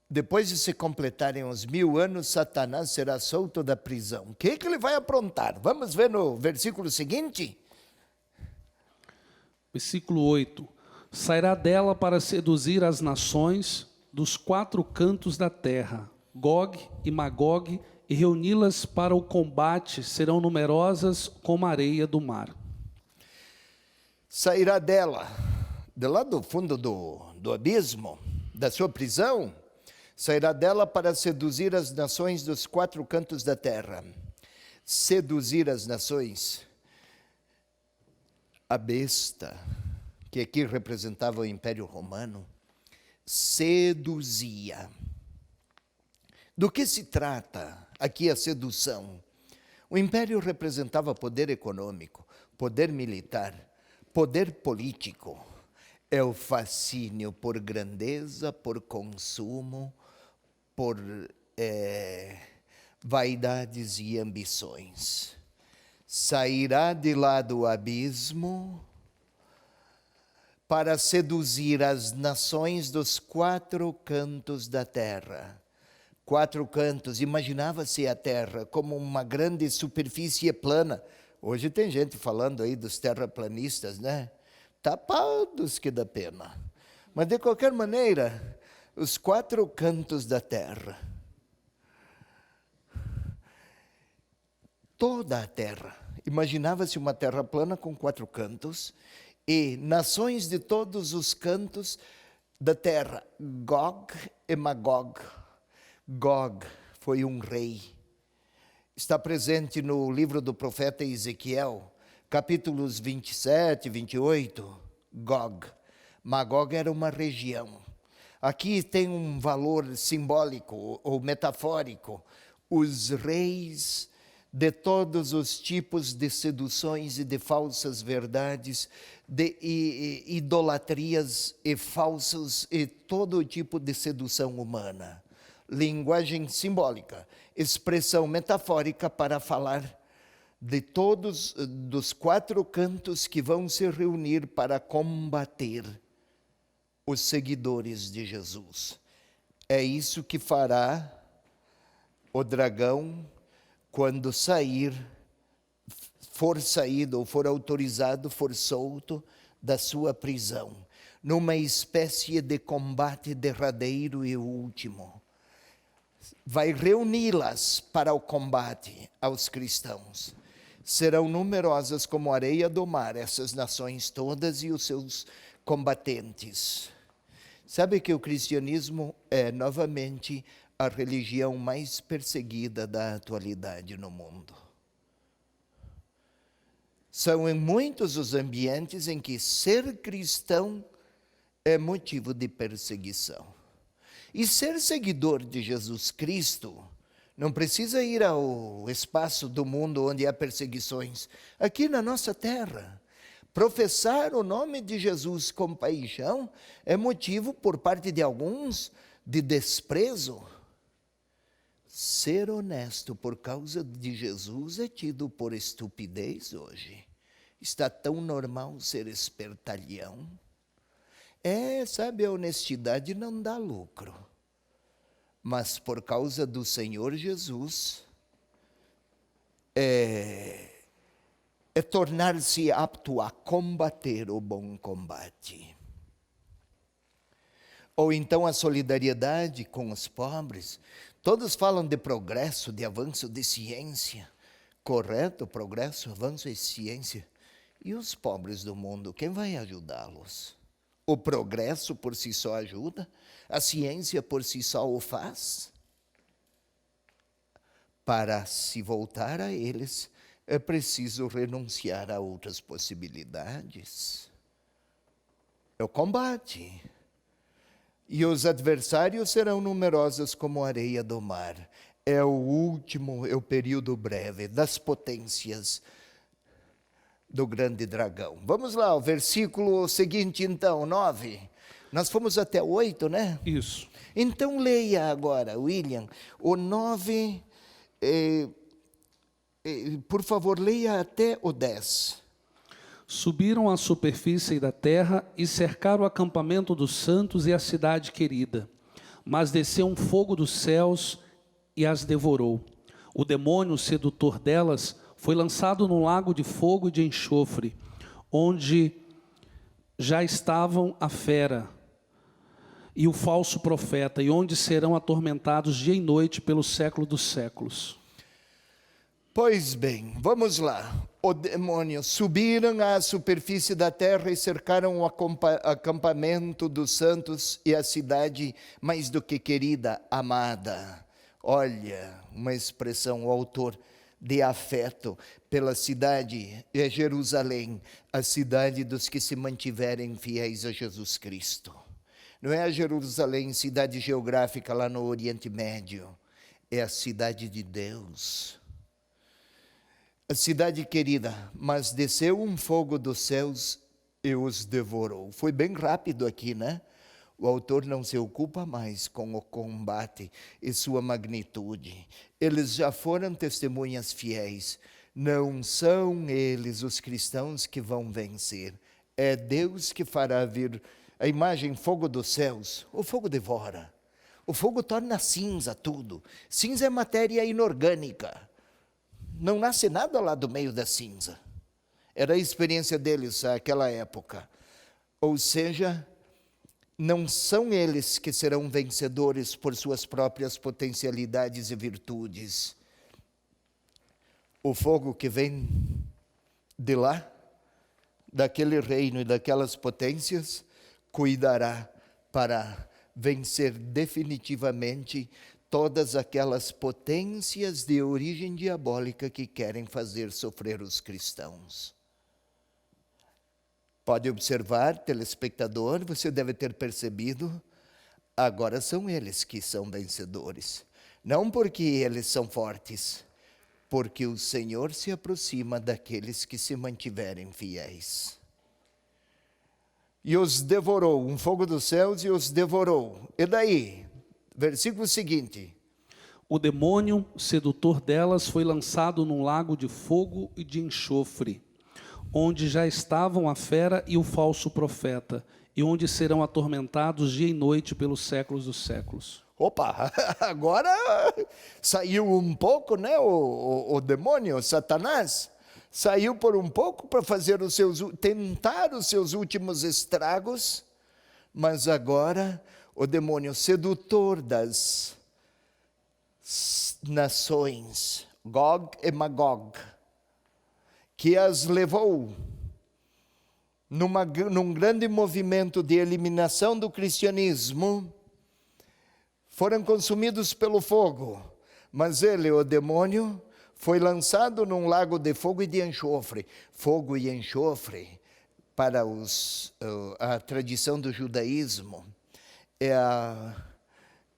Depois de se completarem os 1000 anos, Satanás será solto da prisão. O que ele vai aprontar? Vamos ver no versículo seguinte. Versículo 8. Sairá dela para seduzir as nações dos 4 cantos da terra, Gog e Magog, e reuni-las para o combate, serão numerosas como a areia do mar. Sairá dela, de lá do fundo do abismo, da sua prisão, sairá dela para seduzir as nações dos 4 cantos da terra. Seduzir as nações. A besta, que aqui representava o Império Romano, seduzia. Do que se trata aqui a sedução? O Império representava poder econômico, poder militar, poder político. É o fascínio por grandeza, por consumo, por vaidades e ambições. Sairá de lá do abismo para seduzir as nações dos 4 cantos da terra. 4 cantos, imaginava-se a terra como uma grande superfície plana. Hoje tem gente falando aí dos terraplanistas, né? Tapados que dá pena. Mas de qualquer maneira, os 4 cantos da terra. Toda a terra. Imaginava-se uma terra plana com 4 cantos e nações de todos os cantos da terra. Gog e Magog. Gog foi um rei. Está presente no livro do profeta Ezequiel, capítulos 27 e 28. Gog. Magog era uma região. Aqui tem um valor simbólico ou metafórico. Os reis de todos os tipos de seduções e de falsas verdades, de idolatrias e falsos e todo tipo de sedução humana. Linguagem simbólica, expressão metafórica para falar de todos dos 4 cantos que vão se reunir para combater os seguidores de Jesus. É isso que fará o dragão quando for saído ou for autorizado, for solto da sua prisão, numa espécie de combate derradeiro e último. Vai reuni-las para o combate aos cristãos. Serão numerosas como a areia do mar, essas nações todas e os seus combatentes. Sabe que o cristianismo é, novamente, a religião mais perseguida da atualidade no mundo. São em muitos os ambientes em que ser cristão é motivo de perseguição. E ser seguidor de Jesus Cristo não precisa ir ao espaço do mundo onde há perseguições. Aqui na nossa terra, Professar o nome de Jesus com paixão é motivo, por parte de alguns, de desprezo. Ser honesto por causa de Jesus é tido por estupidez hoje. Está tão normal ser espertalhão. Sabe, a honestidade não dá lucro. Mas por causa do Senhor Jesus, é tornar-se apto a combater o bom combate. Ou então a solidariedade com os pobres. Todos falam de progresso, de avanço de ciência. Correto, progresso, avanço de ciência. E os pobres do mundo, quem vai ajudá-los? O progresso por si só ajuda? A ciência por si só o faz? Para se voltar a eles, é preciso renunciar a outras possibilidades. É o combate. E os adversários serão numerosos como a areia do mar. É o período breve das potências do grande dragão. Vamos lá, o versículo seguinte então, 9. Nós fomos até 8, né? Isso. Então leia agora, William, o 9... por favor, leia até o 10. Subiram à superfície da terra e cercaram o acampamento dos santos e a cidade querida. Mas desceu um fogo dos céus e as devorou. O demônio sedutor delas foi lançado num lago de fogo e de enxofre, onde já estavam a fera e o falso profeta, e onde serão atormentados dia e noite pelo século dos séculos. Pois bem, vamos lá. O demônio subiram à superfície da terra e cercaram o acampamento dos santos e a cidade mais do que querida, amada. Olha, uma expressão, o autor de afeto pela cidade é Jerusalém, a cidade dos que se mantiverem fiéis a Jesus Cristo. Não é a Jerusalém, cidade geográfica lá no Oriente Médio, é a cidade de Deus. A cidade querida, mas desceu um fogo dos céus e os devorou. Foi bem rápido aqui, né? O autor não se ocupa mais com o combate e sua magnitude. Eles já foram testemunhas fiéis. Não são eles, os cristãos, que vão vencer. É Deus que fará vir a imagem fogo dos céus. O fogo devora. O fogo torna cinza tudo. Cinza é matéria inorgânica. Não nasce nada lá do meio da cinza. Era a experiência deles naquela época. Ou seja, não são eles que serão vencedores por suas próprias potencialidades e virtudes. O fogo que vem de lá, daquele reino e daquelas potências, cuidará para vencer definitivamente todas aquelas potências de origem diabólica que querem fazer sofrer os cristãos. Pode observar, telespectador, você deve ter percebido, agora são eles que são vencedores. Não porque eles são fortes, porque o Senhor se aproxima daqueles que se mantiverem fiéis. E os devorou, um fogo dos céus e os devorou. E daí? Versículo seguinte. O demônio sedutor delas foi lançado num lago de fogo e de enxofre, onde já estavam a fera e o falso profeta, e onde serão atormentados dia e noite pelos séculos dos séculos. Opa, agora saiu um pouco, né, o demônio, Satanás, saiu por um pouco para tentar os seus últimos estragos, mas agora o demônio sedutor das nações, Gog e Magog, que as levou num grande movimento de eliminação do cristianismo, foram consumidos pelo fogo, mas ele, o demônio, foi lançado num lago de fogo e de enxofre. Fogo e enxofre, para a tradição do judaísmo,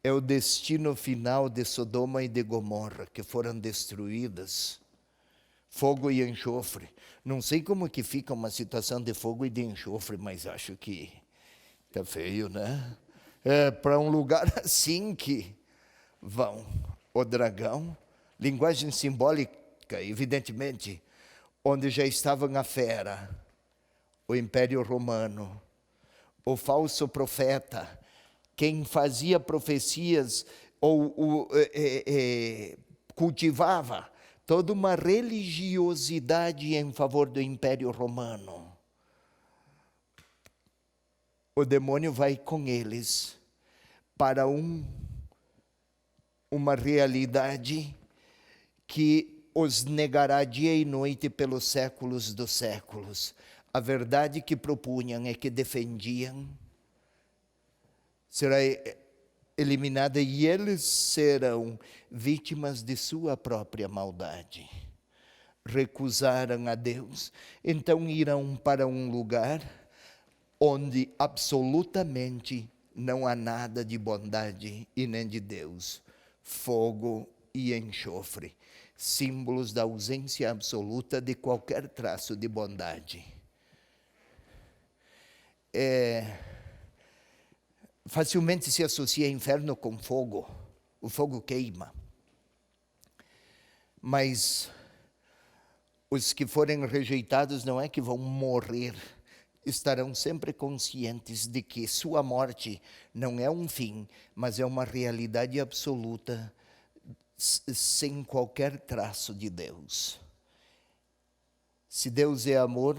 é o destino final de Sodoma e de Gomorra, que foram destruídas. fogo e enxofre. Não sei como que fica uma situação de fogo e de enxofre, mas acho que tá feio, né? É para um lugar assim que vão o dragão, linguagem simbólica, evidentemente, onde já estavam a fera, o Império Romano, o falso profeta, quem fazia profecias ou cultivava toda uma religiosidade em favor do Império Romano. O demônio vai com eles para uma realidade que os negará dia e noite pelos séculos dos séculos. A verdade que propunham e que defendiam será eliminada e eles serão vítimas de sua própria maldade. Recusaram a Deus, então irão para um lugar onde absolutamente não há nada de bondade e nem de Deus. Fogo e enxofre, símbolos da ausência absoluta de qualquer traço de bondade. Facilmente se associa inferno com fogo. O fogo queima. Mas os que forem rejeitados não é que vão morrer, estarão sempre conscientes de que sua morte não é um fim, mas é uma realidade absoluta, sem qualquer traço de Deus. Se Deus é amor,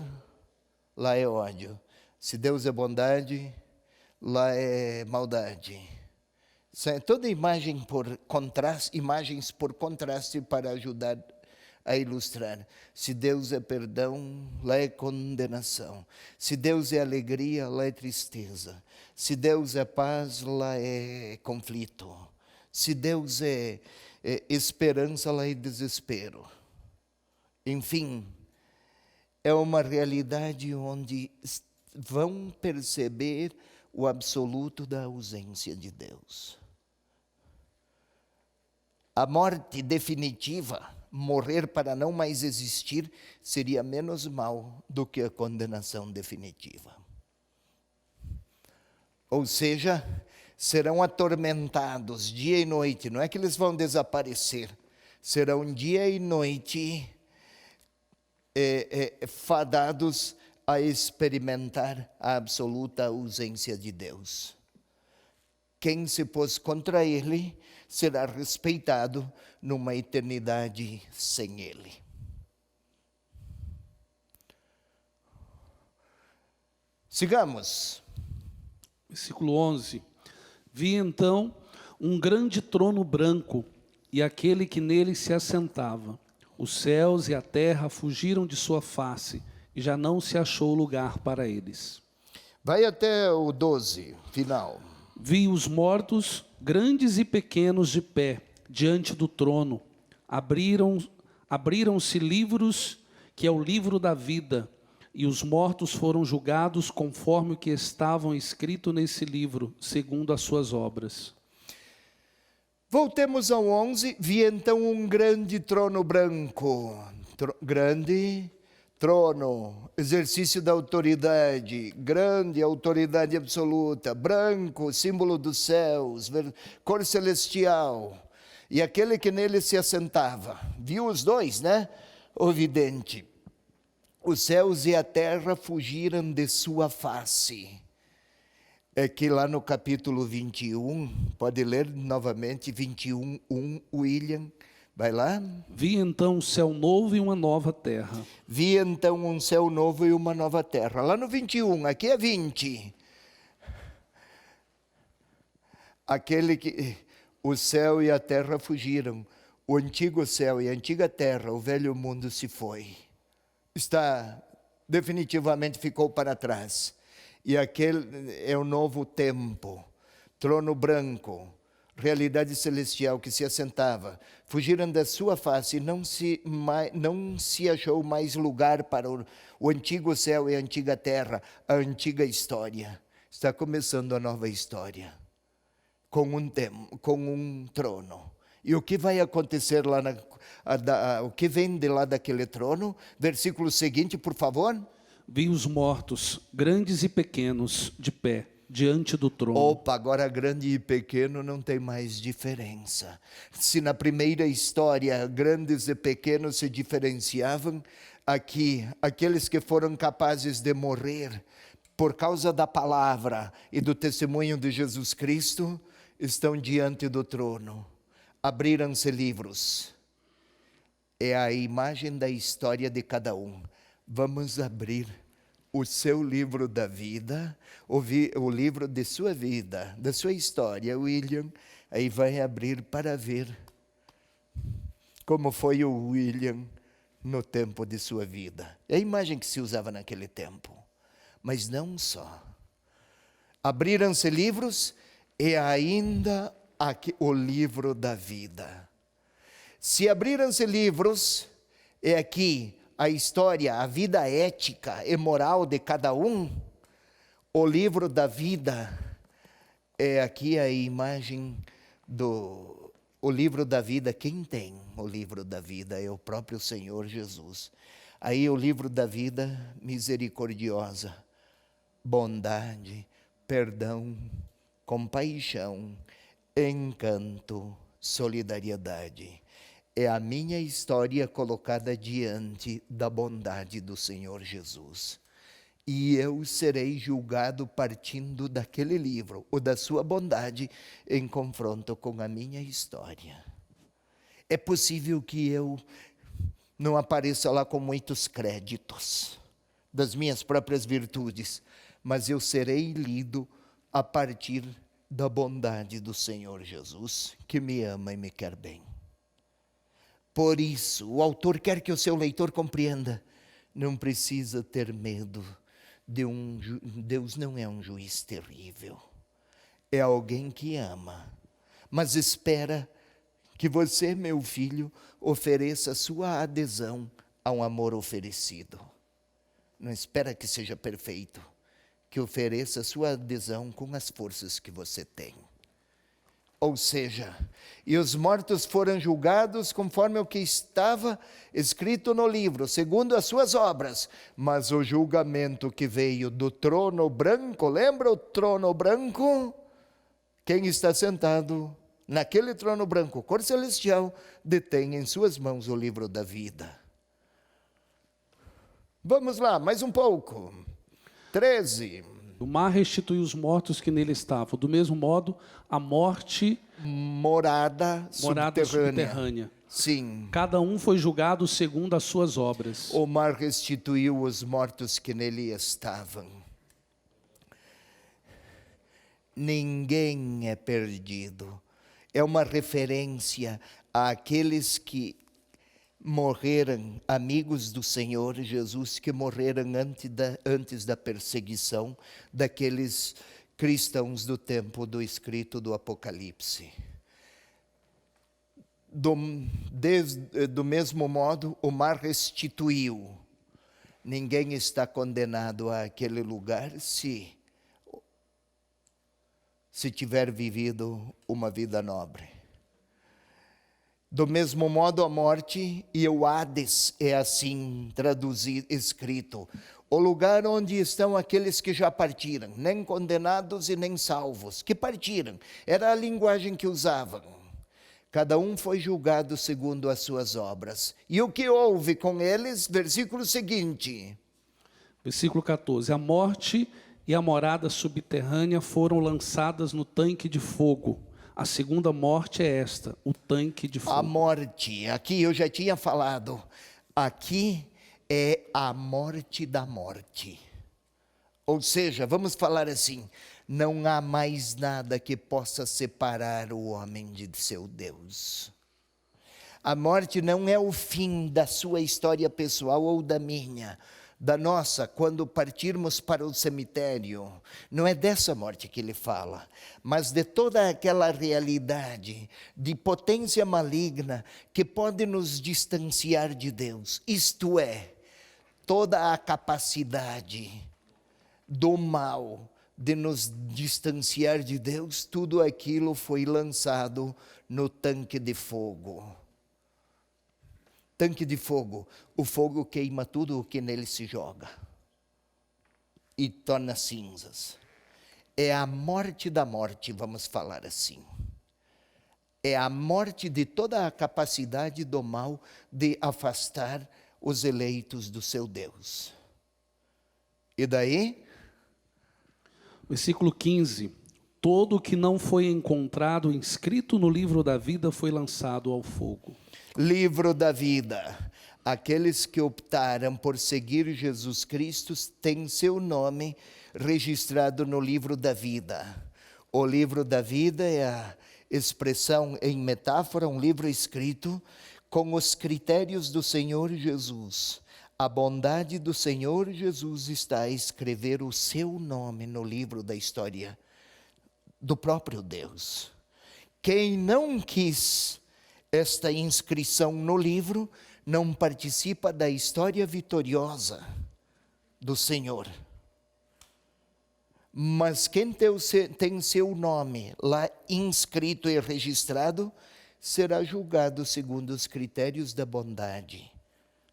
lá é ódio. Se Deus é bondade, lá é maldade. Toda imagem por contraste, imagens por contraste para ajudar a ilustrar. Se Deus é perdão, lá é condenação. Se Deus é alegria, lá é tristeza. Se Deus é paz, lá é conflito. Se Deus é esperança, lá é desespero. Enfim, é uma realidade onde vão perceber o absoluto da ausência de Deus. A morte definitiva, morrer para não mais existir, seria menos mal do que a condenação definitiva. Ou seja, serão atormentados dia e noite, não é que eles vão desaparecer, serão dia e noite fadados a experimentar a absoluta ausência de Deus. Quem se pôs contra ele será respeitado numa eternidade sem ele. Sigamos. Versículo 11. Vi então um grande trono branco e aquele que nele se assentava. Os céus e a terra fugiram de sua face e já não se achou lugar para eles. Vai até o 12, final. Vi os mortos, grandes e pequenos, de pé, diante do trono. Abriram-se livros, que é o livro da vida, e os mortos foram julgados conforme o que estavam escrito nesse livro, segundo as suas obras. Voltemos ao 11. Vi então um grande trono branco. Grande trono, exercício da autoridade, grande autoridade absoluta, branco, símbolo dos céus, cor celestial, e aquele que nele se assentava. Viu os dois, né? O vidente. Os céus e a terra fugiram de sua face. É que lá no capítulo 21, pode ler novamente, 21:1, William. Vai lá. Vi então um céu novo e uma nova terra. Vi então um céu novo e uma nova terra. Lá no 21, aqui é 20. Aquele que o céu e a terra fugiram. O antigo céu e a antiga terra, o velho mundo se foi. Definitivamente ficou para trás. E aquele é o novo tempo. Trono branco. Realidade celestial que se assentava, fugiram da sua face e não se achou mais lugar para o antigo céu e a antiga terra, a antiga história. Está começando a nova história, com um trono E o que vai acontecer lá, o que vem de lá daquele trono? Versículo seguinte, por favor. Vi os mortos, grandes e pequenos, de pé, diante do trono. Opa, agora grande e pequeno não tem mais diferença. Se na primeira história grandes e pequenos se diferenciavam, aqui, aqueles que foram capazes de morrer por causa da palavra e do testemunho de Jesus Cristo, estão diante do trono. Abriram-se livros. É a imagem da história de cada um. Vamos abrir o seu livro da vida, o livro de sua vida, da sua história, William. Aí vai abrir para ver como foi o William no tempo de sua vida. É a imagem que se usava naquele tempo. Mas não só. Abriram-se livros e ainda aqui, o livro da vida. Se abriram-se livros, é aqui a história, a vida ética e moral de cada um. O livro da vida é aqui a imagem do... O livro da vida, quem tem o livro da vida é o próprio Senhor Jesus. Aí o livro da vida misericordiosa, bondade, perdão, compaixão, encanto, solidariedade. É a minha história colocada diante da bondade do Senhor Jesus. E eu serei julgado partindo daquele livro, ou da sua bondade, em confronto com a minha história. É possível que eu não apareça lá com muitos créditos das minhas próprias virtudes, mas eu serei lido a partir da bondade do Senhor Jesus, que me ama e me quer bem. Por isso, o autor quer que o seu leitor compreenda, não precisa ter medo de Deus não é um juiz terrível, é alguém que ama, mas espera que você, meu filho, ofereça sua adesão a um amor oferecido. Não espera que seja perfeito, que ofereça sua adesão com as forças que você tem. Ou seja, e os mortos foram julgados conforme o que estava escrito no livro, segundo as suas obras. Mas o julgamento que veio do trono branco, lembra o trono branco? Quem está sentado naquele trono branco, cor celestial, detém em suas mãos o livro da vida. Vamos lá, mais um pouco. 13. O mar restituiu os mortos que nele estavam. Do mesmo modo, a morte... Morada subterrânea. Sim. Cada um foi julgado segundo as suas obras. O mar restituiu os mortos que nele estavam. Ninguém é perdido. É uma referência àqueles que morreram, amigos do Senhor Jesus, que morreram antes da perseguição daqueles cristãos do tempo do escrito do Apocalipse. Do mesmo modo, o mar restituiu. Ninguém está condenado àquele lugar se tiver vivido uma vida nobre. Do mesmo modo, a morte e o Hades é assim traduzido, escrito. O lugar onde estão aqueles que já partiram, nem condenados e nem salvos, que partiram. Era a linguagem que usavam. Cada um foi julgado segundo as suas obras. E o que houve com eles? Versículo seguinte. Versículo 14. A morte e a morada subterrânea foram lançadas no tanque de fogo. A segunda morte é esta, o tanque de fogo. A morte, aqui eu já tinha falado, aqui é a morte da morte. Ou seja, vamos falar assim, não há mais nada que possa separar o homem de seu Deus. A morte não é o fim da sua história pessoal ou da minha, da nossa, quando partirmos para o cemitério. Não é dessa morte que ele fala, mas de toda aquela realidade de potência maligna que pode nos distanciar de Deus. Isto é, toda a capacidade do mal de nos distanciar de Deus, tudo aquilo foi lançado no tanque de fogo. Tanque de fogo, o fogo queima tudo o que nele se joga e torna cinzas. É a morte da morte, vamos falar assim. É a morte de toda a capacidade do mal de afastar os eleitos do seu Deus. E daí? Versículo 15. Todo o que não foi encontrado inscrito no livro da vida foi lançado ao fogo. Livro da vida. Aqueles que optaram por seguir Jesus Cristo têm seu nome registrado no livro da vida. O livro da vida é a expressão em metáfora, um livro escrito com os critérios do Senhor Jesus. A bondade do Senhor Jesus está a escrever o seu nome no livro da história do próprio Deus. Quem não quis esta inscrição no livro não participa da história vitoriosa do Senhor. Mas quem tem seu nome lá inscrito e registrado será julgado segundo os critérios da bondade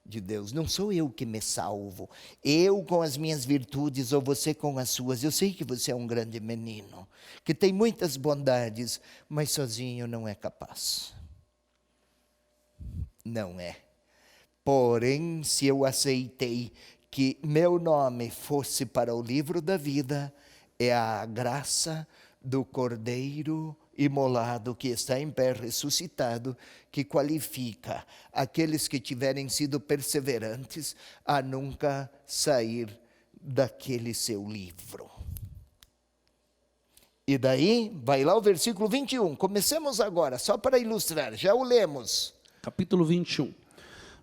de Deus. Não sou eu que me salvo, eu com as minhas virtudes ou você com as suas. Eu sei que você é um grande menino, que tem muitas bondades, mas sozinho não é capaz. Não é. Porém, se eu aceitei que meu nome fosse para o livro da vida, é a graça do Cordeiro imolado que está em pé ressuscitado, que qualifica aqueles que tiverem sido perseverantes a nunca sair daquele seu livro. E daí, vai lá o versículo 21, comecemos agora, só para ilustrar, já o lemos. Capítulo 21.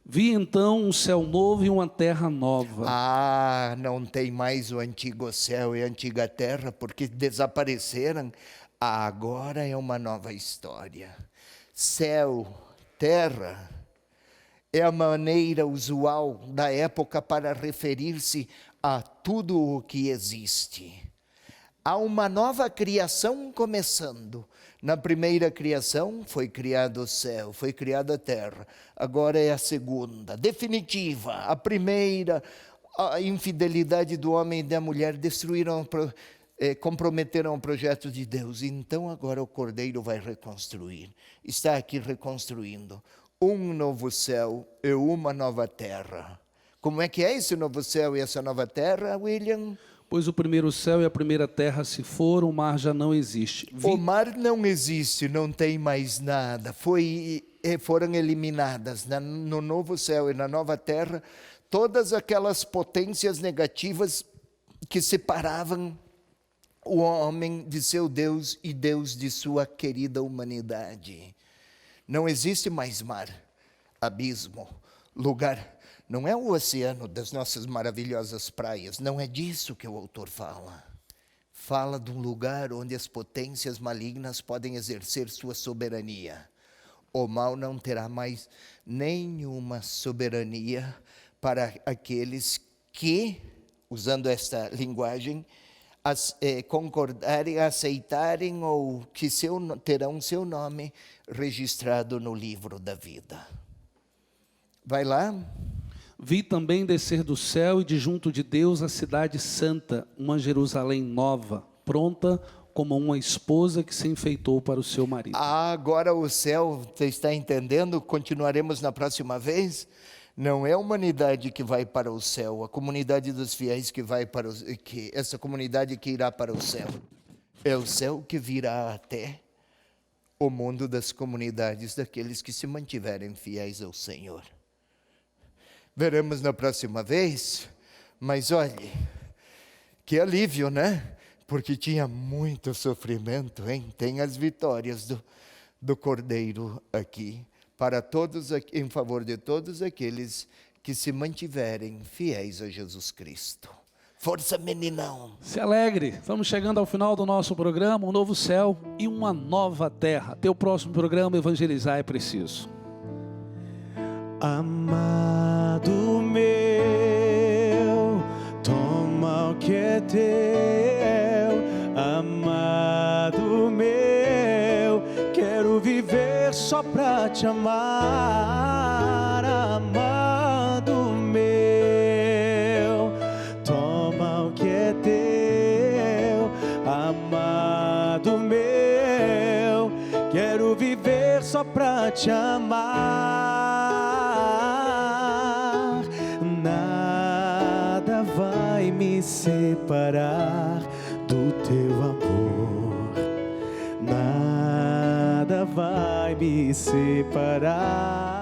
Vi então um céu novo e uma terra nova. Ah, não tem mais o antigo céu e a antiga terra, porque desapareceram. Agora é uma nova história. Céu, terra, é a maneira usual da época para referir-se a tudo o que existe. Há uma nova criação começando. Na primeira criação foi criado o céu, foi criada a terra. Agora é a segunda, definitiva. A primeira, a infidelidade do homem e da mulher destruíram, comprometeram o projeto de Deus. Então agora o Cordeiro vai reconstruir. Está aqui reconstruindo um novo céu e uma nova terra. Como é que é esse novo céu e essa nova terra, William? Pois o primeiro céu e a primeira terra se foram, o mar já não existe. O mar não existe, não tem mais nada. Foram eliminadas no novo céu e na nova terra todas aquelas potências negativas que separavam o homem de seu Deus e Deus de sua querida humanidade. Não existe mais mar, abismo, lugar. Não é o oceano das nossas maravilhosas praias, não é disso que o autor fala. Fala de um lugar onde as potências malignas podem exercer sua soberania. O mal não terá mais nenhuma soberania para aqueles que, usando esta linguagem, concordarem, aceitarem ou que terão seu nome registrado no livro da vida. Vai lá. Vi também descer do céu e de junto de Deus a cidade santa, uma Jerusalém nova, pronta como uma esposa que se enfeitou para o seu marido. Agora o céu, você está entendendo? Continuaremos na próxima vez. Não é a humanidade que vai para o céu, a comunidade dos fiéis que vai para essa comunidade que irá para o céu. É o céu que virá até o mundo das comunidades daqueles que se mantiverem fiéis ao Senhor. Veremos na próxima vez, mas olhe, que alívio, né? Porque tinha muito sofrimento, hein? Tem as vitórias do Cordeiro aqui, para todos, em favor de todos aqueles que se mantiverem fiéis a Jesus Cristo. Força, meninão! Se alegre, estamos chegando ao final do nosso programa, um novo céu e uma nova terra. Até o próximo programa, Evangelizar é Preciso. Amado meu, toma o que é teu, amado meu, quero viver só pra te amar, amado meu. Toma o que é teu, amado meu, quero viver só pra te amar. Nada vai me separar do teu amor, nada vai me separar.